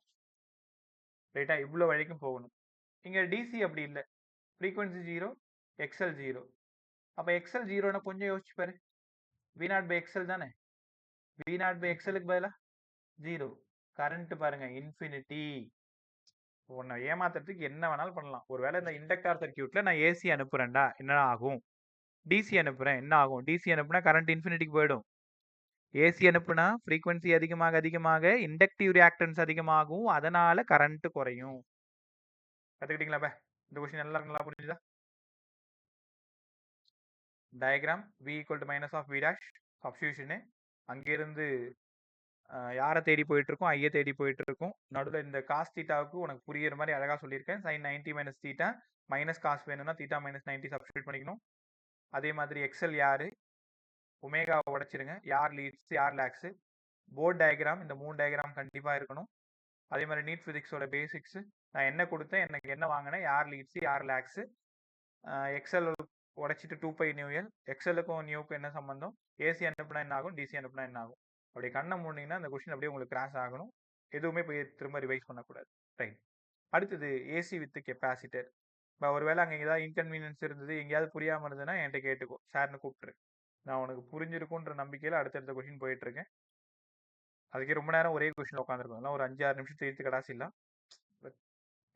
ரைட்டா? இவ்வளவு வரைக்கும் போகணும். இங்க டிசி அப்படி இல்லை. Frequency 0, XL 0. அப்ப எக்ஸல் 0னா கொஞ்சம் யோசிச்சு பாரு. V0 பை எக்ஸல் தானே. V0 பை எக்ஸலுக்கு பதிலா 0. கரண்ட் பாருங்க இன்ஃபினிட்டி. உன்னை ஏமாத்துறதுக்கு என்ன வேணாலும் பண்ணலாம். ஒருவேளை இந்த இண்டக்டார் சர்க்கியூட்ல நான் ஏசி அனுப்புறேன்டா, என்ன ஆகும்? டிசி அனுப்புறேன், என்ன ஆகும்? டிசி அனுப்புனா கரண்ட் இன்ஃபினிட்டிக்கு போயிடும். ஏசி அனுப்புனா ஃப்ரீக்வன்சி அதிகமாக அதிகமாக இண்டக்டிவ் ரியாக்டன்ஸ் அதிகமாகும், அதனால கரண்ட் குறையும். கத்துக்கிட்டீங்களா? இந்த கொஸ்டின் எல்லாரும் நல்லா புரிஞ்சுதா? Diagram V equal to minus of V dash சப்ஸ்டியூஷனு. அங்கிருந்து யாரை தேடி போயிட்டு இருக்கோம்? ஐயை தேடி போயிட்டு இருக்கோம். நடுவில் இந்த காஸ் தீட்டாவுக்கு உனக்கு புரியுற மாதிரி அழகா சொல்லியிருக்கேன். sin 90 minus theta minus cos வேணும்னா தீட்டா மைனஸ் 90 சப்ஸ்டியூட் பண்ணிக்கணும். அதே மாதிரி எக்ஸல் யாரு? ஒமேகா உடைச்சிருங்க. யார் லீட்ஸ், யார் லேக்ஸ்? போர்ட் டயக்ராம், இந்த 3 டயக்ராம் கண்டிப்பா இருக்கணும். அதே மாதிரி நீட் பிசிக்ஸோட பேசிக்ஸ், நான் என்ன கொடுத்தேன், எனக்கு என்ன வாங்கினேன், யார் லீட்ஸ், யார் லேக்ஸ். எக்ஸல் உடைச்சிட்டு 2π நியூ எல். எக்ஸலுக்கும் நியூக்கும் என்ன சம்பந்தம்? ஏசி அனுப்புனா என்ன ஆகும், டிசி அனுப்புனா என்ன ஆகும்? அப்படி கண்ணை மூடினீங்கன்னா அந்த கொஸ்டின் அப்படியே உங்களுக்கு கிராஸ் ஆகணும். எதுவுமே போய் திரும்ப ரிவைஸ் பண்ணக்கூடாது. ரைட். அடுத்தது ஏசி வித் கெப்பாசிட்டர். ஒருவேளை அங்கே ஏதாவது இன்கன்வீனியன்ஸ் இருந்தது, எங்கேயாவது புரியாமல் இருந்ததுன்னா என்கிட்ட கேட்டுக்கோ, சார்னு கூப்பிட்டுரு. நான் உனக்கு புரிஞ்சிருக்குன்ற நம்பிக்கையில் அடுத்தடுத்த கொஸ்டின் போயிட்டு இருக்கேன். அதுக்கே ரொம்ப நேரம் ஒரே கொஸ்டின் உட்காந்துருக்கோம். ஒரு 5-6 நிமிஷம் தெரிவித்து கடாசிலாம்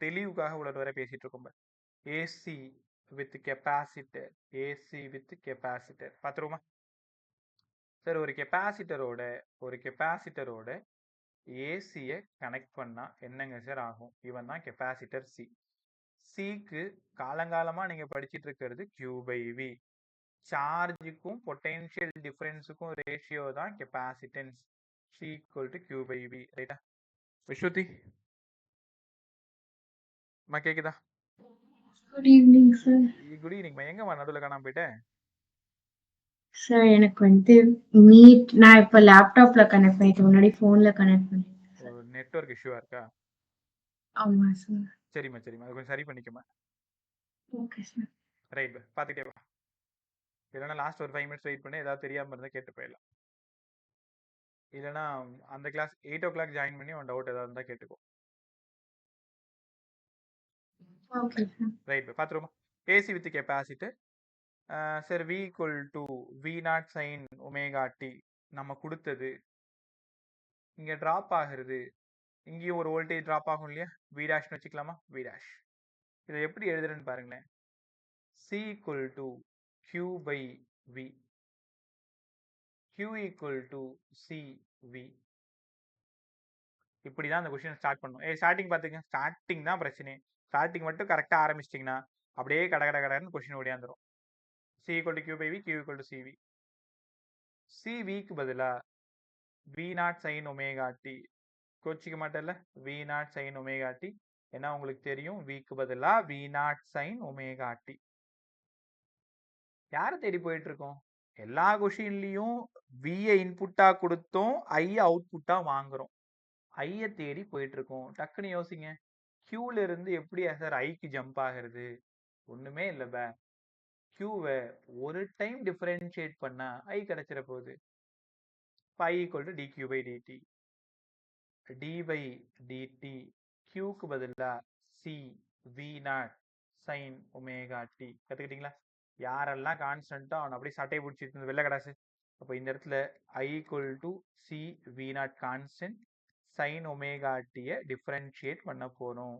தெளிவுக்காக இவ்வளவு வரை பேசிட்டு இருக்கோம். AC with capacitor. AC with capacitor பார்த்துருவோமா? சார், ஒரு கெப்பாசிட்டரோட ஏசியை கனெக்ட் பண்ணா என்னங்க சார் ஆகும்? இவன் தான் கெப்பாசிட்டர் சி. சிக்கு காலங்காலமா நீங்க படிச்சிட்டு இருக்கிறது Q by V. சார்ஜுக்கும் பொட்டென்ஷியல் டிஃபரன்ஸுக்கும் ரேஷியோ தான் capacitance. C equal to Q by V. ரைட்டா? விஸ்ருதி மா கேக்குதா? Good evening sir. Good evening. எங்கம்மா நடுவில் காணாம போயிட்டேன்? சார் எனக்கு வந்து மீட் நான் இப்போ லேப்டாப்ல கனெக்ட் பண்ணிட்டேன், முன்னாடி ஃபோன்ல கனெக்ட் பண்ணேன். ஒரு நெட்வொர்க் இஷ்யூவா இருக்கா? ஆமா சார். சரிம்மா சரிம்மா, அது கொஞ்சம் சரி பண்ணிக்கோமா. Okay sir. ரைட் பார்த்துட்டே வா. இல்லைன்னா லாஸ்ட் ஒரு 5 மினிட்ஸ் வெயிட் பண்ணி ஏதாவது தெரியாம இருந்தால் கேட்டு போயிடலாம். இல்லைன்னா அந்த கிளாஸ் 8 o'clock ஜாயின் பண்ணி உன் டவுட் ஏதாவது இருந்தால் கேட்டுக்கோ. Okay sir. ரைட் பார்த்துருமா. AC with capacitor sir V equal to V0 sin omega t நம்ம கொடுத்தது. இங்கே ட்ராப் ஆகுறது, இங்கேயும் ஒரு வோல்டேஜ் ட்ராப் ஆகும் இல்லையா? V டேஷ்னு வச்சுக்கலாமா? V dash. இதை எப்படி எழுதுறேன்னு பாருங்களேன். C equal to Q by V. Q equal to CV. இப்படி தான் அந்த கொஸ்டின் ஸ்டார்ட் பண்ணும். ஸ்டார்டிங் பார்த்துங்க, ஸ்டார்டிங் தான் பிரச்சனை. ஸ்டார்டிங் மட்டும் கரெக்டாக ஆரம்பிச்சிட்டிங்கன்னா அப்படியே கடகடன்னு question ஓடியாந்துரும். C equal to Q by V, Q equal to CV. CVக்கு பதிலாக V0 sin ஒமேகா டி. கோச்சிக்க மாட்டேல்ல? V0 sin omega t. ஏன்னா உங்களுக்கு தெரியும் Vக்கு பதிலாக V0 sin ஒமேகா டி. யாரை தேடி போயிட்டு இருக்கோம்? எல்லா கொஷின்லையும் வியை இன்புட்டா கொடுத்தோம், ஐயை அவுட்புட்டா வாங்குறோம். ஐயை தேடி போயிட்டு இருக்கோம். டக்குன்னு யோசிங்க, கியூல இருந்து எப்படி சார் ஐக்கு ஜம்ப் ஆகிறது? ஒண்ணுமே இல்லை பே. கியூவை ஒரு டைம் டிஃபரன்ஷியேட் பண்ணா ஐ கிடைச்சிட போகுது. I equal to dq by dt. d by dt கியூக்கு பதிலா c v0 sin omega t. கத்துக்கிட்டீங்களா? யாரெல்லாம் கான்ஸ்டன்ட்டோ அவன் அப்படியே சட்டையை பிடிச்சிட்டு இருந்த வெள்ளை கடாசு. அப்போ இந்த இடத்துல I equal to C V0 constant sin omega டியை டிஃபரன்ஷியேட் பண்ண போறோம்.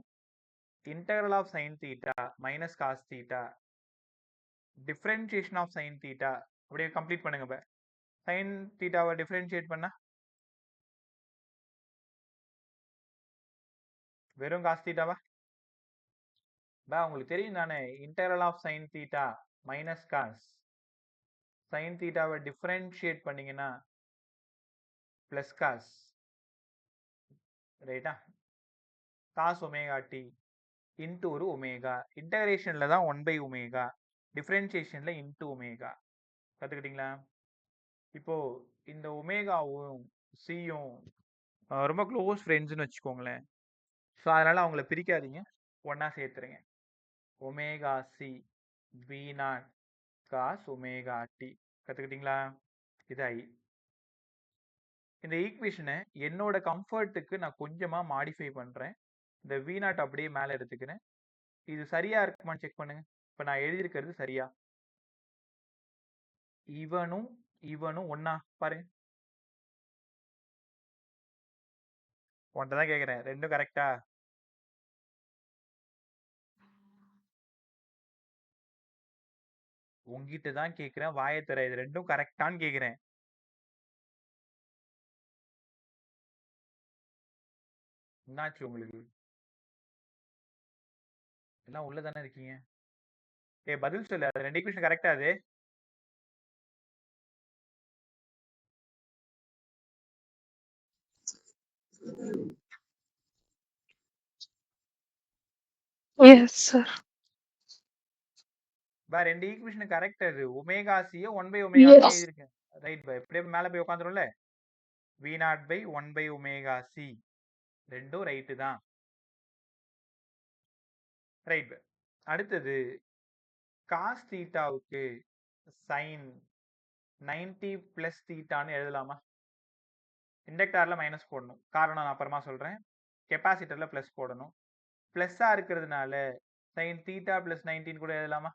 Integral of sin theta minus cos theta, differentiation of sin theta அப்படியே கம்ப்ளீட் பண்ணுங்க. இப்போ sin தீட்டாவை டிஃபரன்ஷியேட் பண்ணா வெறும் காஸ் தீட்டாவா? பா உங்களுக்கு தெரியும் தானே, integral of sin theta minus cos. sin தீட்டாவை டிஃபரன்ஷியேட் பண்ணீங்கன்னா பிளஸ் காஸ். ரைட்டா? காஸ் ஒமேகா டி இன்ட்டு ஒரு ஒமேகா. இன்டகிரேஷன்ல தான் 1 ஒமேகா, டிஃபரன்ஷியேஷன்ல இன்ட்டு ஒமேகா. கற்றுக்கிட்டீங்களா? இப்போ இந்த ஒமேகாவும் சியும் ரொம்ப க்ளோஸ் ஃப்ரெண்ட்ஸ்னு வச்சுக்கோங்களேன். ஸோ அதனால அவங்கள பிரிக்காதீங்க, ஒன்றா சேர்த்துருங்க. Omega C V0 cos omega t. கற்றுக்கிட்டீங்களா? இது ஐ. இந்த ஈக்குவேஷனை என்னோட கம்ஃபர்ட்டுக்கு நான் கொஞ்சமாக மாடிஃபை பண்ணுறேன். இந்த V0 அப்படியே மேலே எடுத்துக்கிறேன். இது சரியா இருக்குமான்னு செக் பண்ணுங்க. இப்போ நான் எழுதியிருக்கிறது சரியா? இவனும் இவனும் ஒன்னா பாருங்க. உன்கிட்ட தான் கேட்குறேன், ரெண்டும் கரெக்டா? உங்ககிட்ட தான் கேட்குறேன், வாயை தர. இது ரெண்டும் கரெக்டான்னு கேட்குறேன். என்னாச்சு உங்களுக்கு? எல்லாம் உள்ள தானே இருக்கீங்க? பதில் சொல்லு. அது ரெண்டு ஈக்குவேஷன் கரெக்டா? அது Yes, sir. பா ரெண்டு ஈக்குவேஷன் கரெக்ட். அது ஒமேகா சியை 1 ஒமேகா Yes. எழுதிருக்கேன். ரைட் பா. எப்படியே மேலே போய் உட்காந்துரும்ல. V0 1 ஒமேகா சி ரெண்டும் ரைட்டு தான். ரைட். அடுத்தது காஸ் தீட்டாவுக்கு சைன் 90 பிளஸ் தீட்டான்னு எழுதலாமா? இண்டக்டார்ல மைனஸ் போடணும், காரணம் நான் அப்புறமா சொல்றேன். கெப்பாசிட்டர்ல பிளஸ் போடணும். பிளஸ்ஸா இருக்கிறதுனால சைன் தீட்டா பிளஸ் 19 கூட எழுதலாமா?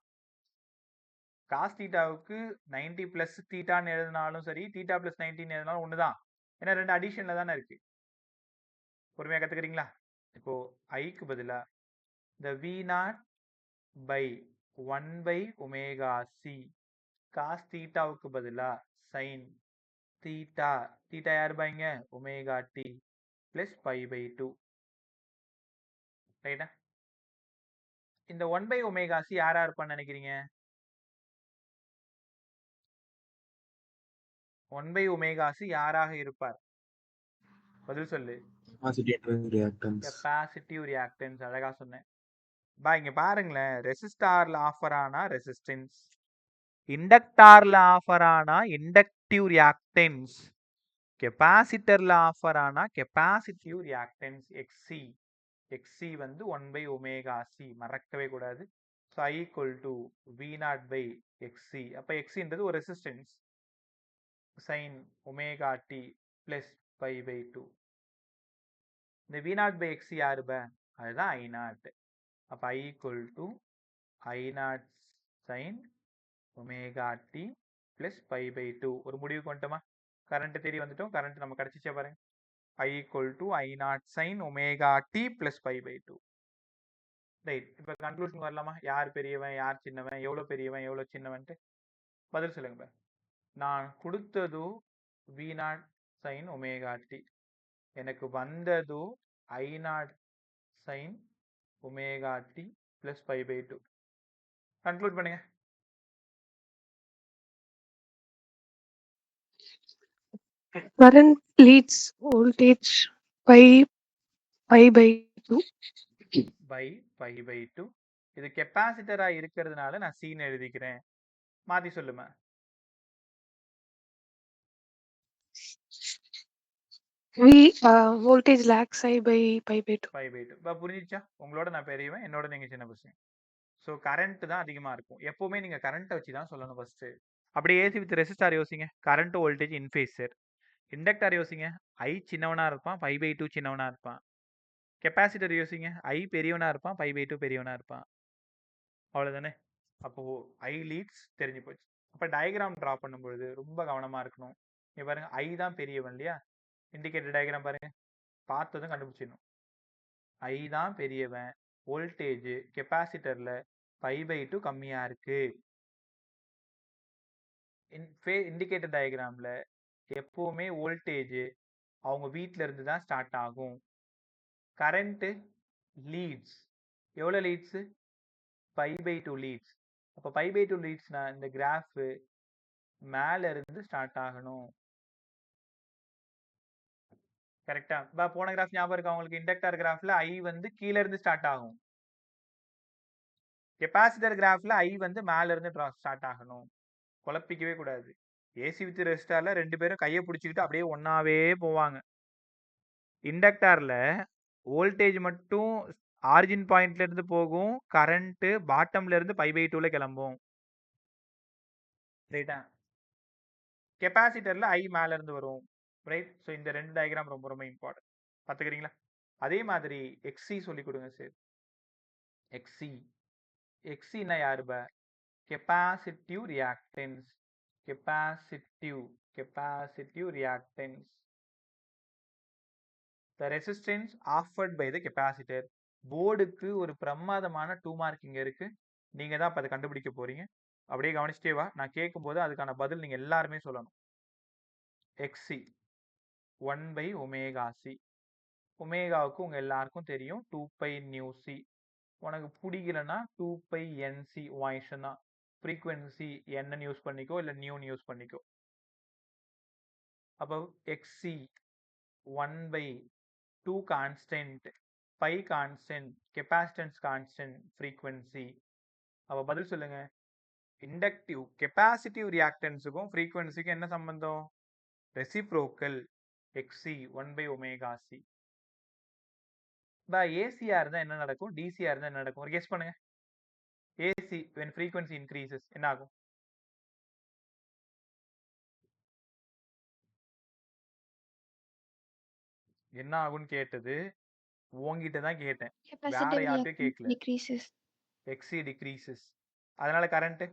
காஸ் தீட்டாவுக்கு 90 பிளஸ் தீட்டான்னு எழுதினாலும் சரி, தீட்டா பிளஸ் 19 எழுதினாலும் ஒண்ணுதான். ஏன்னா ரெண்டு அடிஷன்ல தானே இருக்கு. பொறுமையா கத்துக்கிறீங்களா? இப்போ ஐக்கு பதிலா இந்த V0 by 1 omega C cos தீட்டாவுக்கு பதிலா சைன் தீட்டா. தீட்டா யாரு பாய்ங்க? Omega t plus pi by two. ரைட்டா? இந்த 1 பை ஒமேகா சி யாரா இருப்பான்னு நினைக்கிறீங்க? 1 பை ஒமேகா சி யாராக இருப்பார்? பதில் சொல்லு. Capacitive reactance. அழகா சொன்னேன். இங்க பாருங்களேன், ரெசிஸ்டார்ல ஆஃபர் ஆனா ரெசிஸ்டன்ஸ், இண்டக்டார்ல ஆஃபர் ஆனா இண்டக்டிவ் ரியாக்டன்ஸ், கெப்பாசிட்டர்ல ஆஃபர் ஆனா கெப்பாசிட்டிவ் ரியாக்டன்ஸ் எக்ஸி. எக்ஸி வந்து 1 பை ஒமேகா சி, மறக்கவே கூடாது. So I equal to V not by XC. அப்போ எக்ஸின்றது ஒரு resistance, sine omega t plus pi by two. இந்த வி நாட் பை எக்ஸி யாரு பே? அதுதான் ஐ நாட். அப்போ I equal to I not sine omega t plus pi by two. ஒரு முடிவுக்கு வந்துட்டோமா? கரண்ட் தேடி வந்துட்டோம். கரண்ட் நம்ம கிடைச்சிச்சே பாருங்க. I equal to I not sine omega t plus pi by two. Right. இப்போ கன்க்ளூஷன் வரலாமா? யார் பெரியவன், யார் சின்னவன், எவ்வளோ பெரியவன், எவ்வளோ சின்னவன்ட்டு பதில் சொல்லுங்க. நான் கொடுத்தது V not sine omega t, எனக்கு வந்தது I not sine omega t plus pi by two. Conclude பண்ணுங்க. Current leads voltage by pi by 2. By pi by two. இது கெப்பாசிட்டரா இருக்கிறதுனால நான் சீன் எழுதிக்கிறேன். மாத்தி சொல்லுமா? V voltage lags I by pi by 2. By by two. இப்போ புரிஞ்சிச்சா? உங்களோட நான் பெரியவன், என்னோட நீங்க சின்ன பசங்க. ஸோ கரண்ட் தான் அதிகமா இருக்கும். எப்பவுமே நீங்க கரண்ட்டை வச்சு தான் சொல்லணும் ஃபர்ஸ்ட். அப்படியே ஏசி வித் ரெசிஸ்டார் யோசிங்க. கரண்ட் வோல்டேஜ் இன் ஃபேஸ் சார். இண்டக்டார் யோசிங்க, ஐ சின்னவனா இருப்பான், பை பை டூ சின்னவனா இருப்பான். கெப்பாசிட்டர் யோசிங்க, ஐ பெரியவனா இருப்பான், பை பை டூ பெரியவனா இருப்பான். அவ்வளவுதானே? அப்போ ஐ லீட்ஸ் தெரிஞ்சு போச்சு. அப்போ டயக்ராம் ட்ரா பண்ணும்பொழுது ரொம்ப கவனமா இருக்கணும். இங்க பாருங்க, ஐ தான் பெரியவன் இல்லையா? இண்டிகேட்டர் டயக்ராம் பாருங்க, பார்த்ததும் கண்டுபிடிச்சிடணும். ஐ தான் பெரியவன், வோல்டேஜ் கெப்பாசிட்டர்ல பை பை டூ கம்மியா இருக்கு. இண்டிகேட்டர் டயக்ராம்ல எப்பவுமே வோல்டேஜ் அவங்க வீட்ல இருந்து தான் ஸ்டார்ட் ஆகும். கரண்ட் லீட்ஸ் எவ்வளோ leads? Pi by two leads. அப்போ பை பை டூ லீட்ஸ்னா இந்த கிராஃப் மேல இருந்து ஸ்டார்ட் ஆகணும். கரெக்டா? போன கிராஃப் ஞாபகம் இருக்கா உங்களுக்கு? இண்டக்டர் கிராஃப்ல ஐ வந்து கீழ இருந்து ஸ்டார்ட் ஆகும். கெப்பாசிட்டர் கிராஃப்ல ஐ வந்து மேல இருந்து ஸ்டார்ட் ஆகணும். குழப்பிக்கவே கூடாது. ஏசி வித் ரெசிஸ்டார்ல ரெண்டு பேரும் கையை பிடிச்சிக்கிட்டு அப்படியே ஒன்னாவே போவாங்க. இண்டக்டார்ல வோல்டேஜ் மட்டும் ஆரிஜின் பாயிண்ட்ல இருந்து போகும், கரண்ட் பாட்டம்ல இருந்து பை பை டூல கிளம்பும். ரைட்டா? கெப்பாசிட்டர்ல ஐ மேல இருந்து வரும். ரைட்? ஸோ இந்த ரெண்டு டயக்ராம் ரொம்ப ரொம்ப இம்பார்ட்டன்ட். பார்த்துக்கிறீங்களா? அதே மாதிரி எக்ஸி சொல்லி கொடுங்க சார். எக்ஸி எக்ஸின்னா யாரு பா? Capacitive reactance. Capacitive reactance. The resistance offered by the capacitor. போர்டுக்கு ஒரு பிரமாதமான 2 மார்க் இங்க இருக்கு. நீங்க தான் அதை கண்டுபிடிக்க போறீங்க. அப்படியே கவனிச்சிட்டே வா. நான் கேட்கும் போது அதுக்கான பதில் நீங்க எல்லாருமே சொல்லணும். XC 1 by omega C. ஒமேகாவுக்கு உங்க எல்லாருக்கும் தெரியும் 2 பை நியூ சி. உனக்கு பிடிக்கலன்னா 2 பை என்சி. உன் இஷ்டம் தான். ஃப்ரீக்வன்சி என்னன்னு யூஸ் பண்ணிக்கோ, இல்லை நியூன்னு யூஸ் பண்ணிக்கோ. அப்போ XE 1 by 2 constant, pi constant, capacitance constant, frequency. அப்போ பதில் சொல்லுங்க. இண்டக்டிவ் கெப்பாசிட்டிவ் ரியாக்டன்ஸுக்கும் ஃப்ரீக்வன்சிக்கும் என்ன சம்பந்தம்? Reciprocal. XE 1 by omega C. Asia இருந்தா என்ன நடக்கும், டிசியா இருந்தா என்ன நடக்கும்? ஒரு கெஸ் பண்ணுங்க. ஏசி when frequency increases என்ன ஆகும்? என்ன ஆகும்னு கேட்டது உங்ககிட்ட தான் கேட்டேன், வேற யார்ட்டையும் கேட்கல. decreases. XE decreases. அதனால current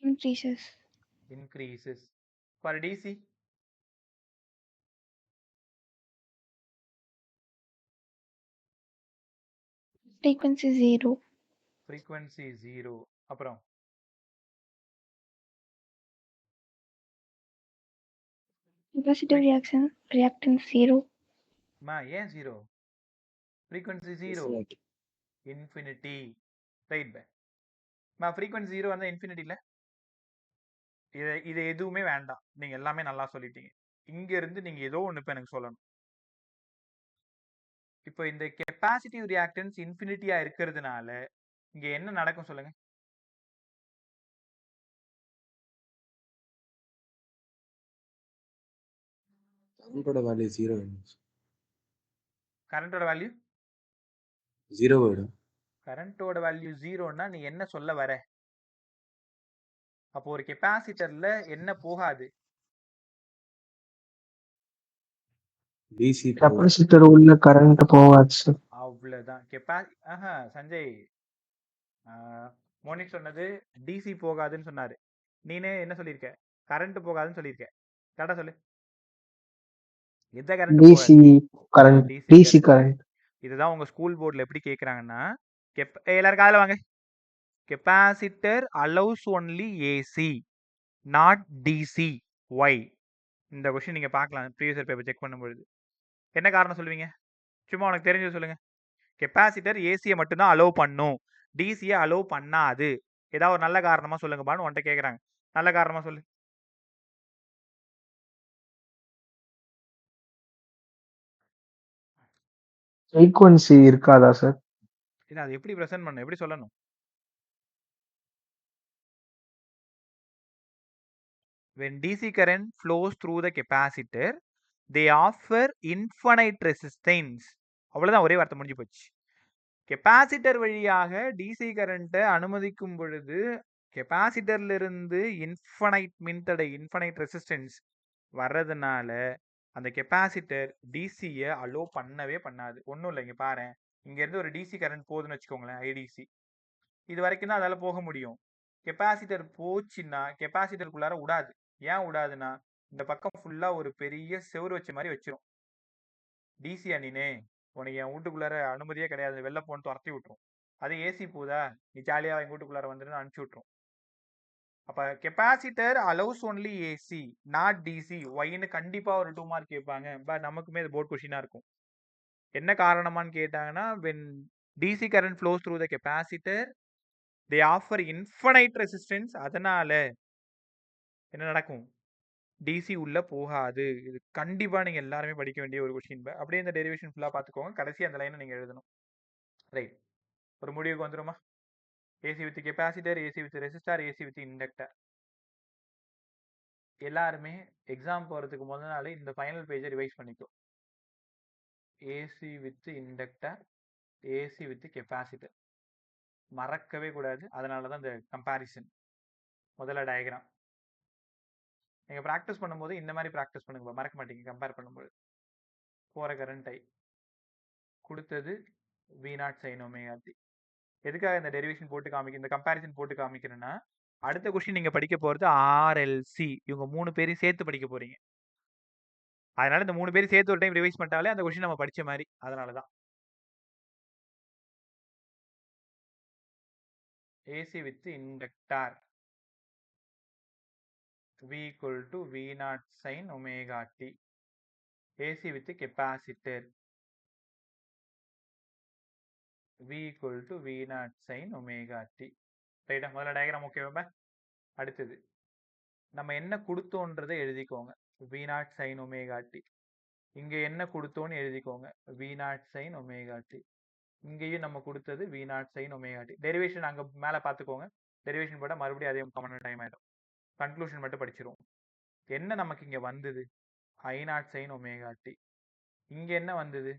increases. For DC Frequency 0. frequency 0. அப்புறம் Capacitive reactance 0. ஏன் 0? frequency 0 infinity right by frequency 0 வந்தா infinity இல்ல. இது எதுவுமே வேண்டாம், நீங்க எல்லாமே நல்லா சொல்லிட்டீங்க. இங்க இருந்து நீங்க ஏதோ ஒண்ணு இப்ப எனக்கு சொல்லணும். இப்போ இந்த கெப்பாசிட்டிவ் ரியாக்டன்ஸ் இன்ஃபினிட்டியா இருக்கிறதுனால இங்க என்ன நடக்கும் சொல்லுங்க. கரண்டோட வேல்யூ 0 கரண்டோட வேல்யூ 0 ஆயிடும். கரண்டோட வேல்யூ 0ன்னா நீ என்ன சொல்ல வர? அப்போ ஒரு கெப்பாசிட்டர்ல என்ன போகாது? டிசி கெப்பாசிட்டர் உள்ள கரண்ட் போகாது சார். அவ்வளவுதான். சஞ்சய், மோனிக் சொன்னது டிசி போகாதுன்னு சொன்னாரு. நீனே என்ன சொல்லியிருக்க? கரண்ட் போகாதுன்னு சொல்லியிருக்க. கரெக்டா சொல்லு. எந்த current DC current, DC current. இதுதான் உங்க ஸ்கூல் போர்டில் எப்படி கேட்குறாங்கன்னா, எல்லாரும் காலையில் வாங்க. Capacitor allows only AC not DC. Why? இந்த கொஸ்டின் நீங்க பார்க்கலாம் ப்ரீவியஸ் பேப்பர் செக் பண்ணும்பொழுது. என்ன காரணம் சொல்லுவீங்க? சும்மா உனக்கு தெரிஞ்சது சொல்லுங்க. கெப்பாசிட்டர் ஏசியை மட்டும்தான் அலோவ் பண்ணும், டிசியை அலோவ் பண்ணாது. ஏதாவது ஒரு நல்ல காரணமா சொல்லுங்கப்பான்னு உன்கிட்ட கேட்குறாங்க. நல்ல காரணமா சொல்லு. ஃப்ரீக்வன்சி இருக்காதா சார்? இல்லை, அது எப்படி ப்ரெசென்ட் பண்ணணும், எப்படி சொல்லணும்? when DC current flows through the capacitor they offer infinite resistance. அவ்வளவுதான், ஒரே வார்த்தை முடிஞ்சு போச்சு. கெப்பாசிட்டர் வழியாக டிசி கரண்ட்டை அனுமதிக்கும் பொழுது கெப்பாசிட்டர்ல இருந்து இன்ஃபனைட் மின்தடை, இன்ஃபனைட் ரெசிஸ்டன்ஸ் வர்றதுனால அந்த கெப்பாசிட்டர் டிசியை அலோ பண்ணவே பண்ணாது. ஒன்றும் இல்லை, இங்கே பாரு, இங்க இருந்து ஒரு டிசி கரண்ட் போகுதுன்னு வச்சுக்கோங்களேன், ஐடிசி. இது வரைக்கும் தான் அதால போக முடியும். கெப்பாசிட்டர் போச்சுன்னா கெப்பாசிட்டருக்குள்ளார விடாது. ஏன் விடாதுன்னா இந்த பக்கம் ஃபுல்லா ஒரு பெரிய செவுரு வச்ச மாதிரி வச்சிரும். டிசி அணினே உனக்கு என் வீட்டுக்குள்ளார அனுமதியே கிடையாது, வெளில போன்னு துரத்தி விட்டுரும். அது ஏசி போதா, நீ ஜாலியா என் வீட்டுக்குள்ளார வந்துருந்து அனுப்பிச்சு விட்டுரும். அப்ப capacitor allows only AC not DC. ஒய்ன்னு கண்டிப்பா ஒரு 2 மார்க் கேட்பாங்க. பட் நமக்குமே இது போர்ட் கொஸ்டினா இருக்கும். என்ன காரணமான்னு கேட்டாங்கன்னா, when DC current flows through the capacitor they offer infinite resistance. அதனால என்ன நடக்கும்? டிசி உள்ள போகாது. இது கண்டிப்பா நீங்க எல்லாருமே படிக்க வேண்டிய ஒரு கொஸ்டின். அப்படியே இந்த டெரிவேஷன் ஃபுல்லா பாத்துக்கோங்க. கடைசி அந்த லைனை நீங்க எழுதணும். ரைட், ஒரு முடிவுக்கு வந்துருமா? AC with capacitor, AC with resistor, AC with inductor. எல்லாருமே எக்ஸாம் போறதுக்கு முதல் நாள் இந்த ஃபைனல் பேஜை ரிவைஸ் பண்ணிக்கோ. AC with inductor, AC with capacitor மறக்கவே கூடாது. அதனாலதான் இந்த கம்பாரிசன். முதல்ல டயக்ராம் நீங்க ப்ராக்டிஸ் பண்ணும்போது இந்த மாதிரி ப்ராக்டிஸ் பண்ணுங்க, மறக்க மாட்டீங்க. கம்பேர் பண்ணும்போது போற கரண்ட் ஐ கொடுத்தது V0 sin ஒமேகா t. எதுக்காக இந்த டெரிவேஷன் போட்டு காமிக்க, இந்த கம்பேரிசன் போட்டு காமிக்கிறேன்னா, அடுத்த கொஸ்டின் நீங்க படிக்க போறது ஆர்எல்சி. இவங்க 3 பேரையும் சேர்த்து படிக்க போறீங்க. அதனால இந்த 3 பேரும் சேர்த்து ஒரு டைம் ரிவைஸ் பண்ணிட்டாலே அந்த கொஸ்டின் நம்ம படிச்ச மாதிரி. அதனாலதான் AC with inductor V equal to V0 sin omega t. AC with capacitor V equal to V0 sin omega t. ரைட்டா? முதல்ல டயக்ராம் ஓகேவா? அடுத்தது நம்ம என்ன கொடுத்தோன்றதை எழுதிக்கோங்க. V0 sin omega t. இங்க என்ன கொடுத்தோன்னு எழுதிக்கோங்க. V0 sin omega t. இங்கேயும் நம்ம கொடுத்தது V0 sin omega t. Derivation அங்க மேல பாத்துக்கோங்க. டெரிவேஷன் போட்டா மறுபடியும் அதே காமன் டைம் ஆயிடும். கன்க்ளூஷன் மட்டும் படிச்சிருவோம். என்ன நமக்கு இங்க வந்தது? I0 sin omega t. இங்க என்ன வந்தது?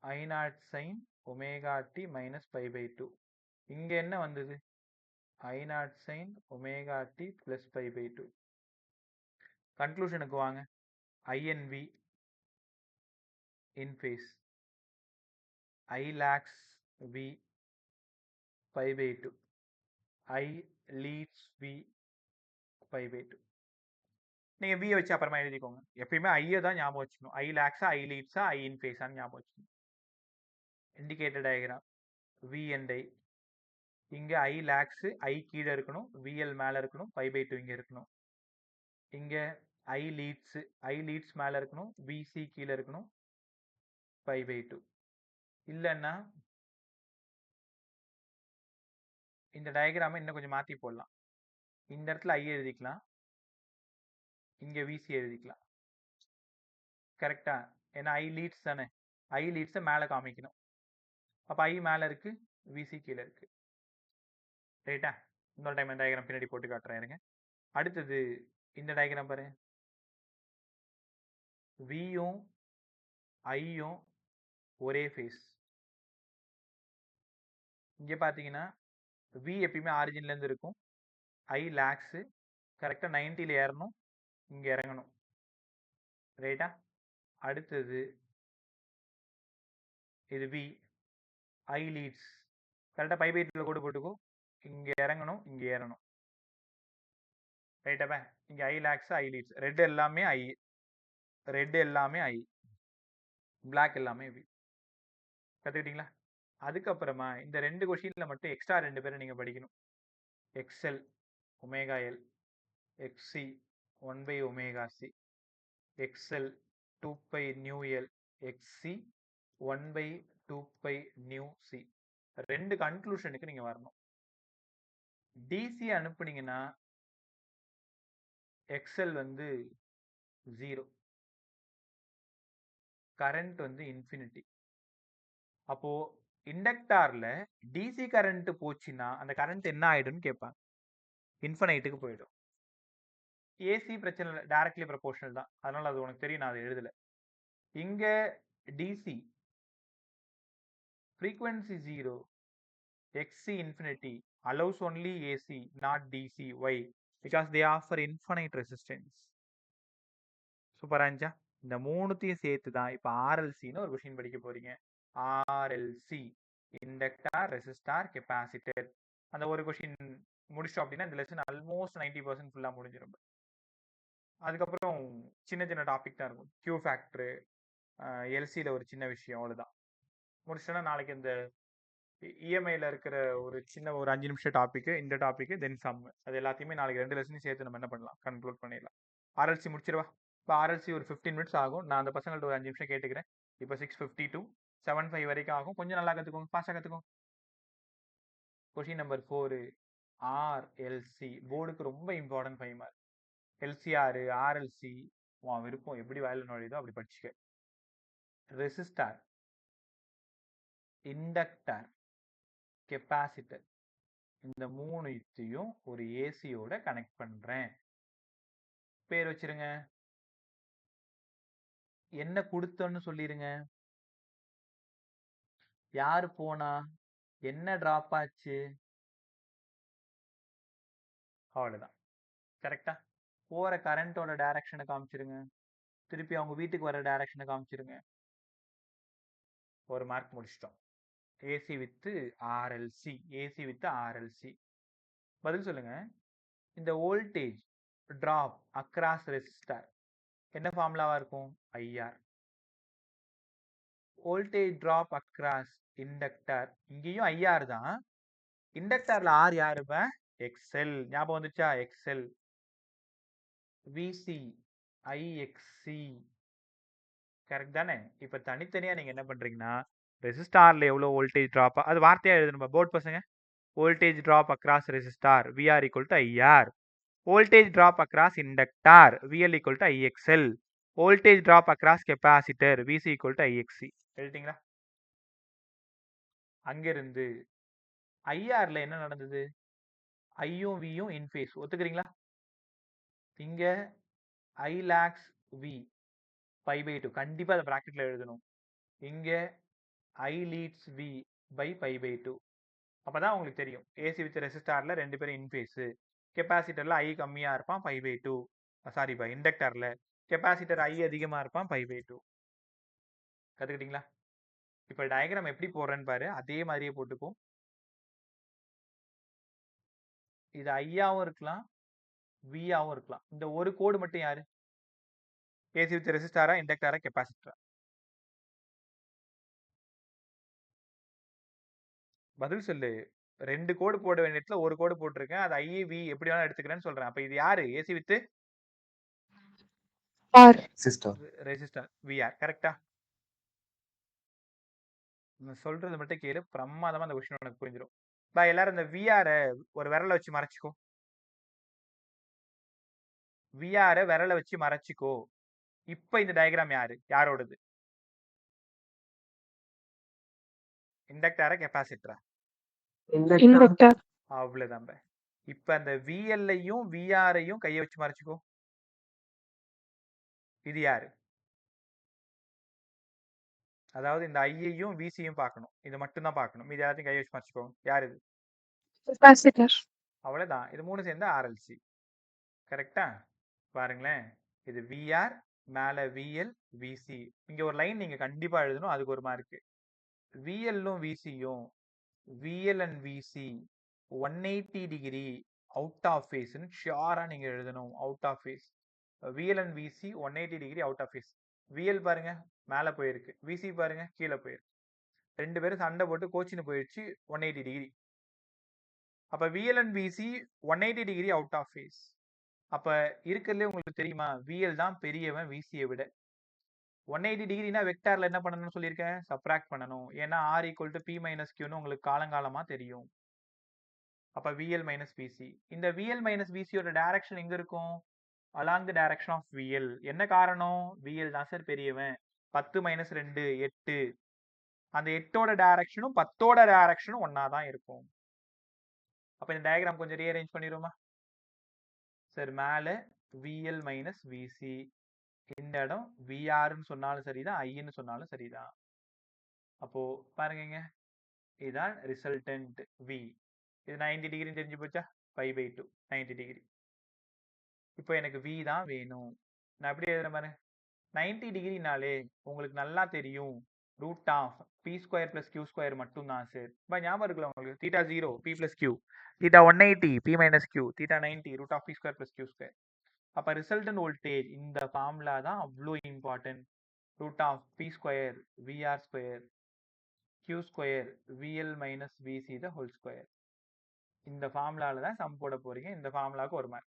I0 sin omega t minus pi by 2. இங்க என்ன வந்தது? I0 sin omega t plus pi by 2. கன்க்ளூஷனுக்கு வாங்க. INV in phase, I lags V pi by 2, I leads V pi by 2. நீங்க V வச்சு அப்புறமா எழுதிக்கோங்க. எப்பயுமே ஐ தான் ஞாபகம் வச்சுக்கணும். I lags, I leads, I in phase ஞாபகம் வச்சுக்கணும். Indicator diagram V and I. இங்க I lags, I கீழே இருக்கணும், VL மேல இருக்கணும், pi by 2 இங்க இருக்கணும். இங்க ஐ லீட்ஸ் மேல இருக்கணும், விசி கீழே இருக்கணும், 5/2. இல்லைன்னா இந்த டயக்ராமை இன்னும் கொஞ்சம் மாற்றி போடலாம். இந்த இடத்துல ஐ எழுதிக்கலாம், இங்கே விசி எழுதிக்கலாம். கரெக்டா? ஏன்னா ஐ லீட்ஸ் தானே, ஐ லீட்ஸை மேலே காமிக்கணும். அப்போ ஐ மேலே இருக்கு, விசி கீழே இருக்கு. ரைட்டா? இன்னொரு டைம் இந்த டயக்ராம் பின்னாடி போட்டு காட்டுறேன் இருங்க. அடுத்தது இந்த டயக்ராம் பாரு, வியும் ஐயும் ஒரே ஃபேஸ். இங்கே பார்த்தீங்கன்னா வி எப்பயுமே ஆரிஜின்லேருந்து இருக்கும், ஐ லேக்ஸு, கரெக்டாக 90ல் ஏறணும், இங்கே இறங்கணும். ரைட்டா? அடுத்தது இது வி, ஐ லீட்ஸ், கரெக்டாக 5/2 கோடு போட்டுக்கோ, இங்கே இறங்கணும், இங்கே ஏறணும். ரைட்டாப்பா? இங்கே ஐ லேக்ஸ், ஐ லீட்ஸ், ரெட் எல்லாமே ஐ, பிளாக் எல்லாமே வி. கற்றுக்கிட்டீங்களா? அதுக்கப்புறமா இந்த 2 கொஷினில் மட்டும் எக்ஸ்ட்ரா 2 பேரை நீங்கள் படிக்கணும். XL omega L, XC 1/ωc, XL 2π nu L, XC 1/2π nu C. 2 கன்க்ளூஷனுக்கு நீங்கள் வரணும். டிசி அனுப்புனீங்கன்னா எக்ஸ்எல் வந்து 0, கரண்ட் வந்து இன்ஃபினிட்டி. அப்போ இண்டக்டார்ல டிசி கரண்ட் போச்சுன்னா அந்த கரண்ட் என்ன ஆயிடும்னு கேட்பாங்க. இன்ஃபினைட்டுக்கு போயிடும். ஏசி பிரச்சனை இல்லை, டைரக்ட்லி ப்ரொபோர்ஷனல் தான், அதனால அது உனக்கு தெரியும், நான் அதை எழுதல. இங்க DC frequency 0, XC infinity allows only AC, not DC. Why? Because they offer infinite resistance. சூப்பரா இருந்துச்சா? இந்த மூணுத்தையும் சேர்த்து தான் இப்போ ஆர்எல்சின்னு ஒரு கொஷின் படிக்க போறீங்க. RLC, inductor, resistor, capacitor. அந்த ஒரு கொஷின் முடிச்சோம் அப்படின்னா இந்த லெசன் ஆல்மோஸ்ட் 90% ஃபுல்லாக முடிஞ்சிடும். அதுக்கப்புறம் சின்ன சின்ன டாபிக் தான் இருக்கும். கியூ ஃபேக்டரு, எல்சியில் ஒரு சின்ன விஷயம், அவ்வளோதான். முடிச்சிட்டோன்னா நாளைக்கு இந்த இஎம்ஐல இருக்கிற ஒரு சின்ன ஒரு 5 நிமிஷம் டாபிக், இந்த டாபிக், தென் சம், அது எல்லாத்தையுமே நாளைக்கு 2 லெசனையும் சேர்த்து நம்ம என்ன பண்ணலாம், கன்க்ளூட் பண்ணிடலாம். ஆர்எல்சி முடிச்சிருவா. இப்போ ஆர்எல்சி ஒரு 15 மினிட்ஸ் ஆகும். நான் அந்த பசங்கள்ட்ட ஒரு 5 நிமிஷம் கேட்டுக்கிறேன். இப்போ 6:52, 7:05 வரைக்கும் ஆகும். கொஞ்சம் நல்லா கற்றுக்கோங்க, ஃபாஸ்ட்டாக கற்றுக்கோங்க. கொஷின் நம்பர் 4, ஆர்எல்சி போர்டுக்கு ரொம்ப இம்பார்ட்டன்ட் 5 மார்க். எல்சிஆர், ஆர்எல்சி உன் விருப்பம், எப்படி வேலை நுழையுதோ அப்படி படிச்சுக்க. ரெசிஸ்டார், இண்டக்டார், கெப்பாசிட்டர், இந்த மூணுத்தையும் ஒரு ஏசியோட கனெக்ட் பண்றேன். பேர் வச்சிருங்க. என்ன கொடுத்தோன்னு சொல்லிருங்க. யாரு போனா, என்ன டிராப் ஆச்சு, அவ்வளவுதான். கரெக்டா? போற கரண்டோட டைரக்ஷனை காமிச்சிருங்க. திருப்பி அவங்க வீட்டுக்கு வர டைரக்ஷனை காமிச்சிருங்க. ஒரு மார்க் முடிச்சிட்டோம். AC with RLC, AC with RLC. பதில் சொல்லுங்க. இந்த வோல்டேஜ் டிராப் அக்ராஸ் ரெசிஸ்டார் என்ன ஃபார்முலாவா இருக்கும்? IR. Voltage drop across inductor, இங்கேயும் ஐஆர் தான். இண்டக்டர்ல ஆர் யாருப்ப? எக்ஸ்எல். ஞாபகம் வந்துச்சா? எக்ஸ்எல். விசி ஐஎக்சி. கரெக்ட் தானே? இப்ப தனித்தனியா நீங்க என்ன பண்றீங்கன்னா, ரெசிஸ்டார்ல எவ்வளவு வோல்டேஜ் டிராப், அது வார்த்தையா எழுதணும் போர்ட் பசங்க. Voltage drop across resistor VR equal to IR. Voltage drop across inductor VL equal to IXL. Voltage drop across capacitor VC equal to IXC. எழுதிட்டீங்களா? அங்கிருந்து ஐஆர்ல என்ன நடந்தது? ஐயும் வியும் இன்ஃபேஸ், ஒத்துக்கிறீங்களா? இங்க ஐ லாக்ஸ் வி, 5/2, கண்டிப்பா அதை பிராக்கெட்ல எழுதணும். இங்க ஐ லீட்ஸ் வி பை 5/2. அப்பதான் உங்களுக்கு தெரியும் ஏசி வித் ரெசிஸ்டார்ல 2 பேரும் இன்ஃபேஸ். கெப்பாசிட்டர்ல ஐ கம்மியா இருப்பான் 5/2, சாரி பை இண்டக்டர்ல கெப்பாசிட்டர் ஐ அதிகமா இருப்பான் 5/2. கத்துக்கிட்டீங்களா? இப்ப டயக்ராம் எப்படி போடுறேன்னு பாரு, அதே மாதிரியே போட்டுக்கோ. இது ஐயாவும் இருக்கலாம், வியாவும் இருக்கலாம். இந்த ஒரு கோடு மட்டும் யாரு? ஏசி வித் ரெசிஸ்டாரா, இண்டக்டாரா, கெப்பாசிட்டரா? பதில் சொல்லு. 2 கோடு போட வேண்டிய இடத்துல ஒரு கோடு போட்டிருக்கேன். அது ஐ வி எப்படி வேணாலும் எடுத்துக்கிறேன்னு சொல்றேன். அப்ப இது யாரு? AC with R resistor. Resistor VR. கரெக்டா? நான் சொல்றது மட்டும் கேளு, பிரமாதமா அந்த கொஸ்டின் உனக்கு புரிஞ்சிடும். பா எல்லாரும் இந்த விஆர ஒரு விரல வச்சு மறைச்சிக்கோ. விஆர விரல வச்சு மறைச்சிக்கோ. இப்ப இந்த டயக்ராம் யாரோடது? இண்டக்டாரா கெப்பாசிட்டரா? இண்டக்டர். அவ்வளவுதான். இப்ப அந்த விஎல்லையும் விஆரையும் கையை வச்சு மறைச்சிக்கோ. இது யாரு? அதாவது இந்த ஐயையும் விசியும் பார்க்கணும். இது மட்டும் தான் பார்க்கணும். இது எல்லாத்தையும் கையை வச்சு மறைச்சிக்கோ. யார் இது? கெப்பாசிட்டர். அவ்வளவுதான். இது மூணு சேர்ந்து ஆர்எல்சி. கரெக்டா? பாருங்களேன், இது விஆர், மேல விஎல், விசி. இங்க ஒரு லைன் நீங்க கண்டிப்பா எழுதணும், அதுக்கு ஒரு மார்க். விஎல்லும் விசியும் VL and VC 180 degree out of phase ஷியோரா நீங்க எழுதணும். Out of phase. VL and VC 180 degree out of phase. VL பாருங்க மேல போயிருக்கு, விசி பாருங்க கீழே போயிருக்கு. ரெண்டு பேரும் சண்டை போட்டு கோச்சின்னு போயிடுச்சு 180 டிகிரி. அப்ப VL and VC 180 degree out of phase. அப்ப இருக்கிறதுலே உங்களுக்கு தெரியுமா, விஎல் தான் பெரியவன் விசியை விட. 180 டிகிரினா வெக்டார்ல என்ன பண்ணணும்னு சொல்லியிருக்கேன், சப்ராக்ட் பண்ணணும். ஏன்னா R equal to P minus கியூன்னு உங்களுக்கு காலங்காலமா தெரியும். அப்ப விஎல் மைனஸ் விசி. இந்த விஎல் மைனஸ் விசியோட டைரக்ஷன் எங்க இருக்கும்? Along the direction of VL. என்ன காரணம்? விஎல் தான் சார் பெரியவன். 10 மைனஸ் 2 8. அந்த 8ஓட டைரக்ஷனும் 10ஓட டைரக்ஷனும் ஒன்னா தான் இருக்கும். அப்ப இந்த டயக்ராம் கொஞ்சம் ரீஅரேஞ்ச் பண்ணிடுமா சார்? மேல விஎல் மைனஸ் விசி, இந்த இடம் விஆர்ன்னு சொன்னாலும் சரிதான், ஐன்னு சொன்னாலும் சரிதான். அப்போ பாருங்க, இதுதான் ரிசல்டன்ட் வி. இது 90 டிகிரி தெரிஞ்சு போச்சா? 5/2 90 டிகிரி. இப்போ எனக்கு வி தான் வேணும். நான் எப்படி எழுதுறேன் பாரு. 90 டிகிரினாலே உங்களுக்கு நல்லா தெரியும், root of P square plus Q square மட்டும் தான் சார். இப்போ ஞாபகம் இருக்குல்ல உங்களுக்கு, theta 0 P plus Q, theta 180 P minus Q, theta 90 root of P square plus Q square. அப்ப ரிசல்டன்ட் வோல்டேஜ் இந்த ஃபார்முலா தான் அவ்வளோ important. Root of P square VR square Q square VL minus VC the whole square. இந்த ஃபார்முலால தான் sum போட போறீங்க. இந்த ஃபார்முலாவுக்கு ஒரு mark.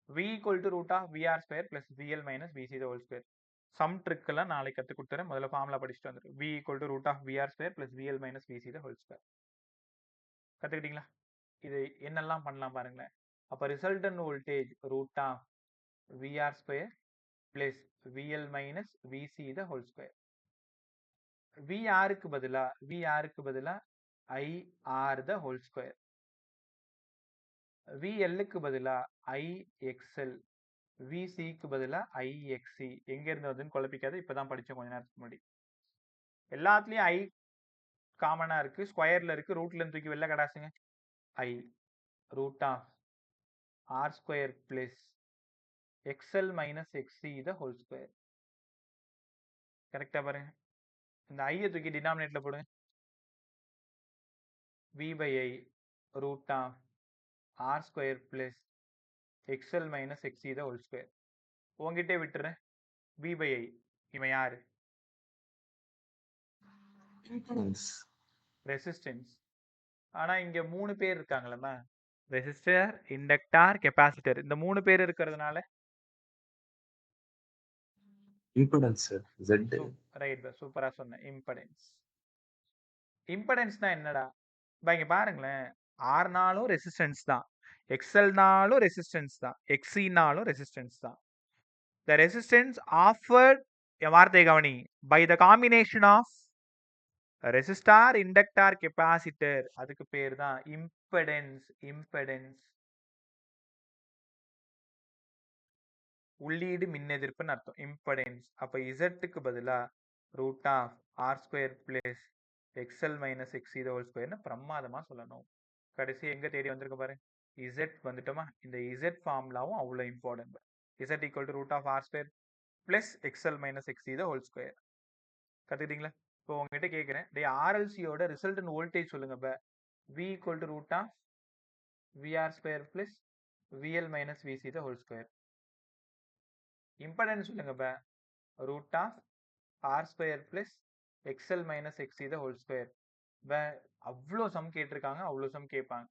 v equal to root of vr square plus vl minus vc the whole square. Some trick எல்லாம் நாளைக்கு கத்து கொடுத்துறேன். முதல்ல ஃபார்முலா படிச்சுட்டு வந்துரு. v equal to root of vr square plus vl minus vc the whole square. கத்துக்கிட்டீங்களா? இது என்னெல்லாம் பண்ணலாம் பாருங்களேன். அப்ப resultant voltage root of vr square plus vl minus vc the whole square. vr க்கு பதிலா ir the whole square. vl க்கு பதிலா ixl, vc க்கு பதிலா ixc. எங்க இருந்து வருதுன்னு குழப்பிக்காது, இப்பதான் படிச்சோம் கொஞ்ச நேரத்துக்கு முன்னாடி. எல்லாத்துலயும் i காமனா இருக்கு, ஸ்கொயர்ல இருக்கு, ரூட்ல இருந்து தூக்கி வெளில கடாசுங்க. i root of r square plus xl minus xc the whole square. கரெக்டா பாருங்க. இந்த ஐயை தூக்கி டினாமினேட்ல போடுங்க. v by i root of r square plus xl minus xc the whole square. உங்ககிட்டே விட்டுறேன். v by i இவன் யாரு? ரெசிஸ்டன்ஸ். ஆனா இங்க 3 பேர் இருக்காங்களா, ரெசிஸ்டர், இண்டக்டார், கெப்பாசிட்டர். இந்த 3 பேர் இருக்கிறதுனால இம்பெடன்ஸ் Z. ரைட், சூப்பரா சொன்ன. இம்பெடன்ஸ். இம்பெடன்ஸ்னா என்னடா? இங்க பாருங்களேன், ஆர்னாலும் ரெசிஸ்டன்ஸ் தான், எக்ஸ்எல்னாலும் ரெசிஸ்டன்ஸ் தான், எக்ஸினாலும் ரெசிஸ்டன்ஸ் தான். த ரெசிஸ்டன்ஸ் ஆஃபர்ட், என் வார்த்தை கவனி, by the combination of resistor, inductor, capacitor, அதுக்கு பேர் தான் இம்பெடன்ஸ். இம்பெடன்ஸ் உள்ளீடு மின்னெதிர்ப்புன்னு அர்த்தம். இம்பெடன்ஸ். அப்ப இசட்டுக்கு பதிலா root of R square plus XL minus XC the whole ஸ்கொயர்னு பிரமாதமா சொல்லணும். கடைசி எங்க தேடி வந்திருக்க பாரு, இசட் வந்துட்டோமா. இந்த இசட் ஃபார்முலாவும் அவ்வளோ important. Z equal to root of R square plus XL minus XC the whole square. கத்துக்கிட்டீங்களா? இப்போ உங்ககிட்ட கேட்குறேன், டே ஆர்எல்சியோட ரிசல்டன்ட் வோல்டேஜ் சொல்லுங்க. v equal to root of vr square plus vl minus vc the whole square. Impedance சொல்லுங்க. Root of R square plus XL minus XC the whole square. அவ்வளோ sum கேட்டிருக்காங்க, அவ்வளோ சம் கேட்பாங்க.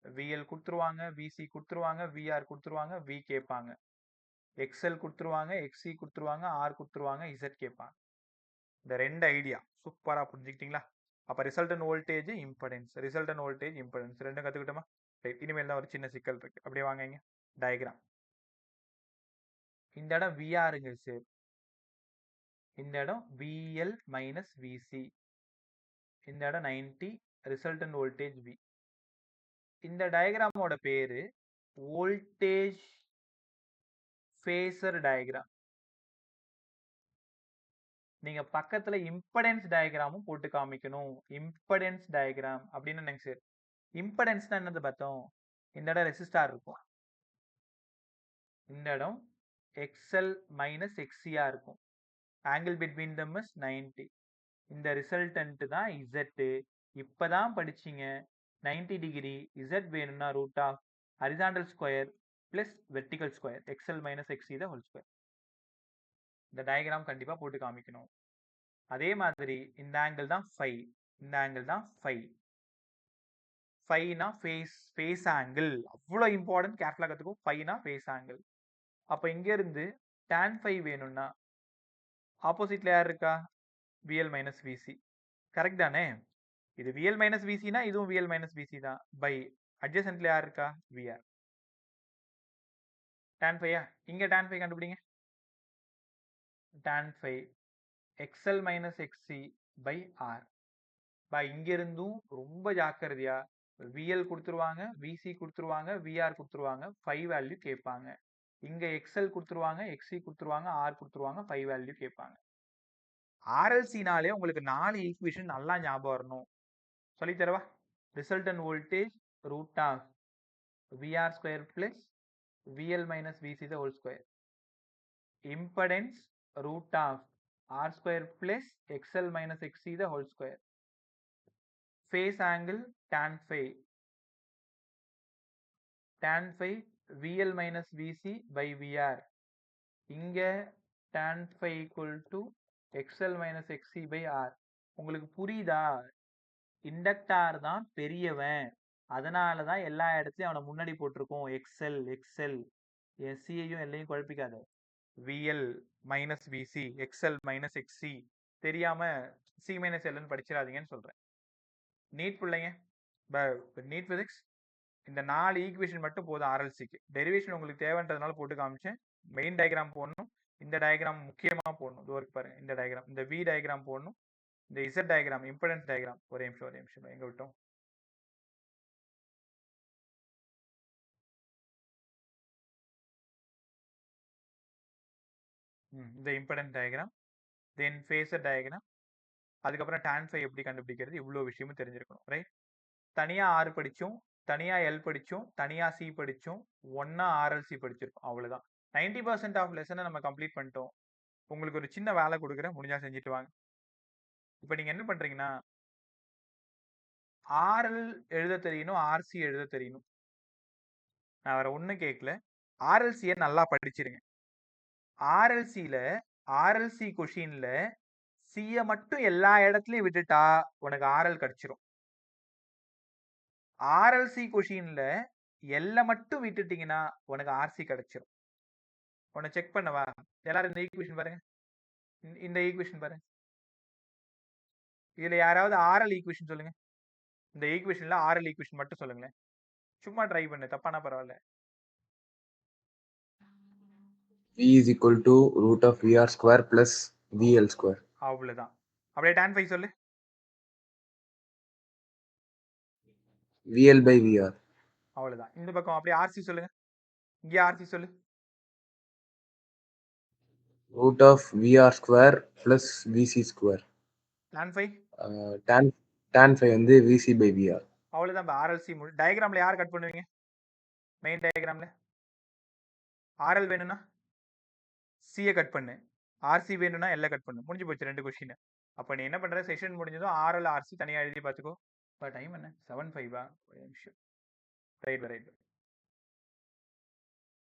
விஎல் கொடுத்துருவாங்க, விசி கொடுத்துருவாங்க, VR கொடுத்துருவாங்க, we கேட்பாங்க. XL கொடுத்துருவாங்க, எக்ஸி கொடுத்துருவாங்க, ஆர் கொடுத்துருவாங்க, இசட் கேட்பாங்க. இந்த 2 ஐடியா சூப்பரா புரிஞ்சுக்கிட்டீங்களா? அப்ப resultant voltage, impedance, resultant voltage, impedance ரெண்டும் கத்துக்கிட்டோமா? ரைட். இனிமேல் தான் ஒரு சின்ன சிக்கல் இருக்கு. அப்படியே வாங்க இங்க டயக்ராம். இந்த இடம் விஆருங்க சார். இந்த இடம் விஎல் மைனஸ் விசி. இந்த இடம் 90, ரிசல்டன் வோல்டேஜ் வி. இந்த டயக்ராமோட பேரு வோல்டேஜ் ஃபேசர் டயக்ராம். நீங்க பக்கத்துல இம்படன்ஸ் டயக்ராமும் போட்டு காமிக்கணும். இம்படன்ஸ் டயக்ராம் அப்படின்னு என்னங்க சார்? இம்படன்ஸ்னா என்னது பார்த்தோம்? இந்த இடம் ரெசிஸ்டார் இருக்கும், இந்த இடம் எக்ஸ்எல் மைனஸ் எக்ஸியா இருக்கும். Angle between them is 90. இந்த ரிசல்டன்ட் தான் இசட். இப்பதான் படிச்சீங்க 90 டிகிரி இசட் வேணும்னா root of horizontal square plus vertical square XL minus XC the whole square. இந்த டயக்ராம் கண்டிப்பா போட்டு காமிக்கணும். அதே மாதிரி இந்த ஆங்கிள் தான் ஃபை, இந்த ஆங்கிள் தான் ஃபை. ஃபைனா ஃபேஸ் ஆங்கிள். அவ்வளோ இம்பார்ட்டன்ட், கேர்ஃபுல்லாக கற்றுக்கும். ஃபைனா ஃபேஸ் ஆங்கிள். அப்போ இங்கேருந்து tan ஃபை வேணும்னா ஆப்போசிட்ல யார் இருக்கா? விஎல் மைனஸ் விசி. கரெக்ட் தானே? இது விஎல் மைனஸ் விசினா இதுவும் விஎல் மைனஸ் விசி தான். பை அட்ஜசன்ட்ல யார் இருக்கா? விஆர். tan ஃபையா? இங்கே tan ஃபை கண்டுபிடிங்க. tan phi XL minus XC by R. இங்கிருந்தும் ரொம்ப ஜாக்கிரதையா விஎல் கொடுத்துருவாங்க, விசி கொடுத்துருவாங்க, விஆர் கொடுத்துருவாங்க, ஃபை வேல்யூ கேட்பாங்க. இங்க எக்ஸ்எல் கொடுத்துருவாங்க, எக்ஸி கொடுத்துருவாங்க, ஆர் கொடுத்துருவாங்க, ஃபை வேல்யூ கேட்பாங்க. ஆர்எல்சினாலே உங்களுக்கு 4 ஈக்குவேஷன் நல்லா ஞாபகம் வரணும். சொல்லி தரவா? Resultant voltage root of VR square plus VL minus VC the whole square. Impedance root of R square plus XL minus XC the whole square. Phase angle tan phi. Tan phi VL minus VC by VR. இங்க tan phi equal to XL minus XC by R. உங்களுக்கு புரியுதா? இண்டக்டார் தான் பெரியவன், அதனால தான் எல்லா இடத்துலையும் அவனை முன்னாடி போட்டிருக்கோம். XL SCயையும் எல்லையும் குழப்பிக்காத. VL minus VC, XL minus XC தெரியாம C minus Lன்னு படிச்சிடாதீங்கன்னு சொல்றேன். நீட் பிள்ளைங்க, நீட் பிசிக்ஸ் இந்த 4 ஈக்குவேஷன் மட்டும் போதும் ஆர்எல்சிக்கு. டெரிவேஷன் உங்களுக்கு தேவைன்றதுனால போட்டு காமிச்சேன். மெயின் டயக்ராம் போடணும், இந்த டயக்ராம் முக்கியமா போடணும். இது ஒர்க் பாருங்க, இந்த டயக்ராம், இந்த வி டயக்ராம் போடணும், இந்த இசட் டயக்ராம், இம்படன்ஸ் டயக்ராம். ஒரே நிமிஷம் எங்க விட்டோம்? இந்த இம்படன்ஸ் டயக்ராம், தென் ஃபேஸர் டயக்ராம், அதுக்கப்புறம் tan ஃபை எப்படி கண்டுபிடிக்கிறது, இவ்வளோ விஷயமும் தெரிஞ்சிருக்கணும். ரைட். தனியா ஆர் படிச்சோம், தனியா எல் படிச்சோம், தனியா சி படிச்சோம், ஒன்னா ஆர்எல்சி படிச்சிருக்கோம். அவ்வளவுதான். 90% ஆஃப் லெசனை நம்ம கம்ப்ளீட் பண்ணிட்டோம். உங்களுக்கு ஒரு சின்ன வேலை கொடுக்குறேன், முடிஞ்சா செஞ்சுட்டு வாங்க. இப்போ நீங்க என்ன பண்றீங்கன்னா, ஆர்எல் எழுத தெரியணும், ஆர்சி எழுத தெரியணும். நான் வேற ஒன்றும் கேட்கல, ஆர்எல்சியை நல்லா படிச்சிருங்க. ஆர்எல்சியில ஆர்எல்சி கொஷின்ல சியை மட்டும் எல்லா இடத்துலையும் விட்டுட்டா உனக்கு ஆர்எல் கிடைச்சிரும். ஆர்எல்சி கொஷின்ல எல்ல மட்டும் விட்டுட்டீங்கன்னா உனக்கு ஆர்சி கிடைச்சிரும். உன்னை செக் பண்ணவா? எல்லாரும் இந்த ஈக்குவேஷன் பாருங்க, இந்த ஈக்குவேஷன் பாருங்க. இதுல யாராவது ஆர்எல் ஈக்குவேஷன் சொல்லுங்க. இந்த ஈக்குவேஷன்ல ஆர்எல் ஈக்குவேஷன் மட்டும் சொல்லுங்களேன். சும்மா ட்ரை பண்ணு, தப்பானா பரவாயில்ல. V is equal to root of VR square plus VL square. அவ்வளவுதான். அப்படியே tan ஃபை சொல்லு. VL by VR. அவ்வளவுதான். இந்த பக்கம் அப்படியே ஆர்சி சொல்லுங்க. இங்கே ஆர்சி சொல்லு. Root of VR square plus VC square. tan five tan phi வந்து VC by VR. அவ்வளவுதான். ஆர்எல்சி டயக்ராம்ல யார் கட் பண்ணுவீங்க? மெயின் டயக்ராம்ல ஆர்எல் வேணும்னா சியை கட் பண்ணு, ஆர்சி வேணும்னா எல்ல கட் பண்ணு. முடிஞ்சு போச்சு 2 கொஸ்டின். அப்ப நீ என்ன பண்ற? செஷன் முடிஞ்சதும் ஆர்எல் ஆர்சி தனியா எழுதி பார்த்துக்கோ. டைம் என்ன? 7:05. ரைட்.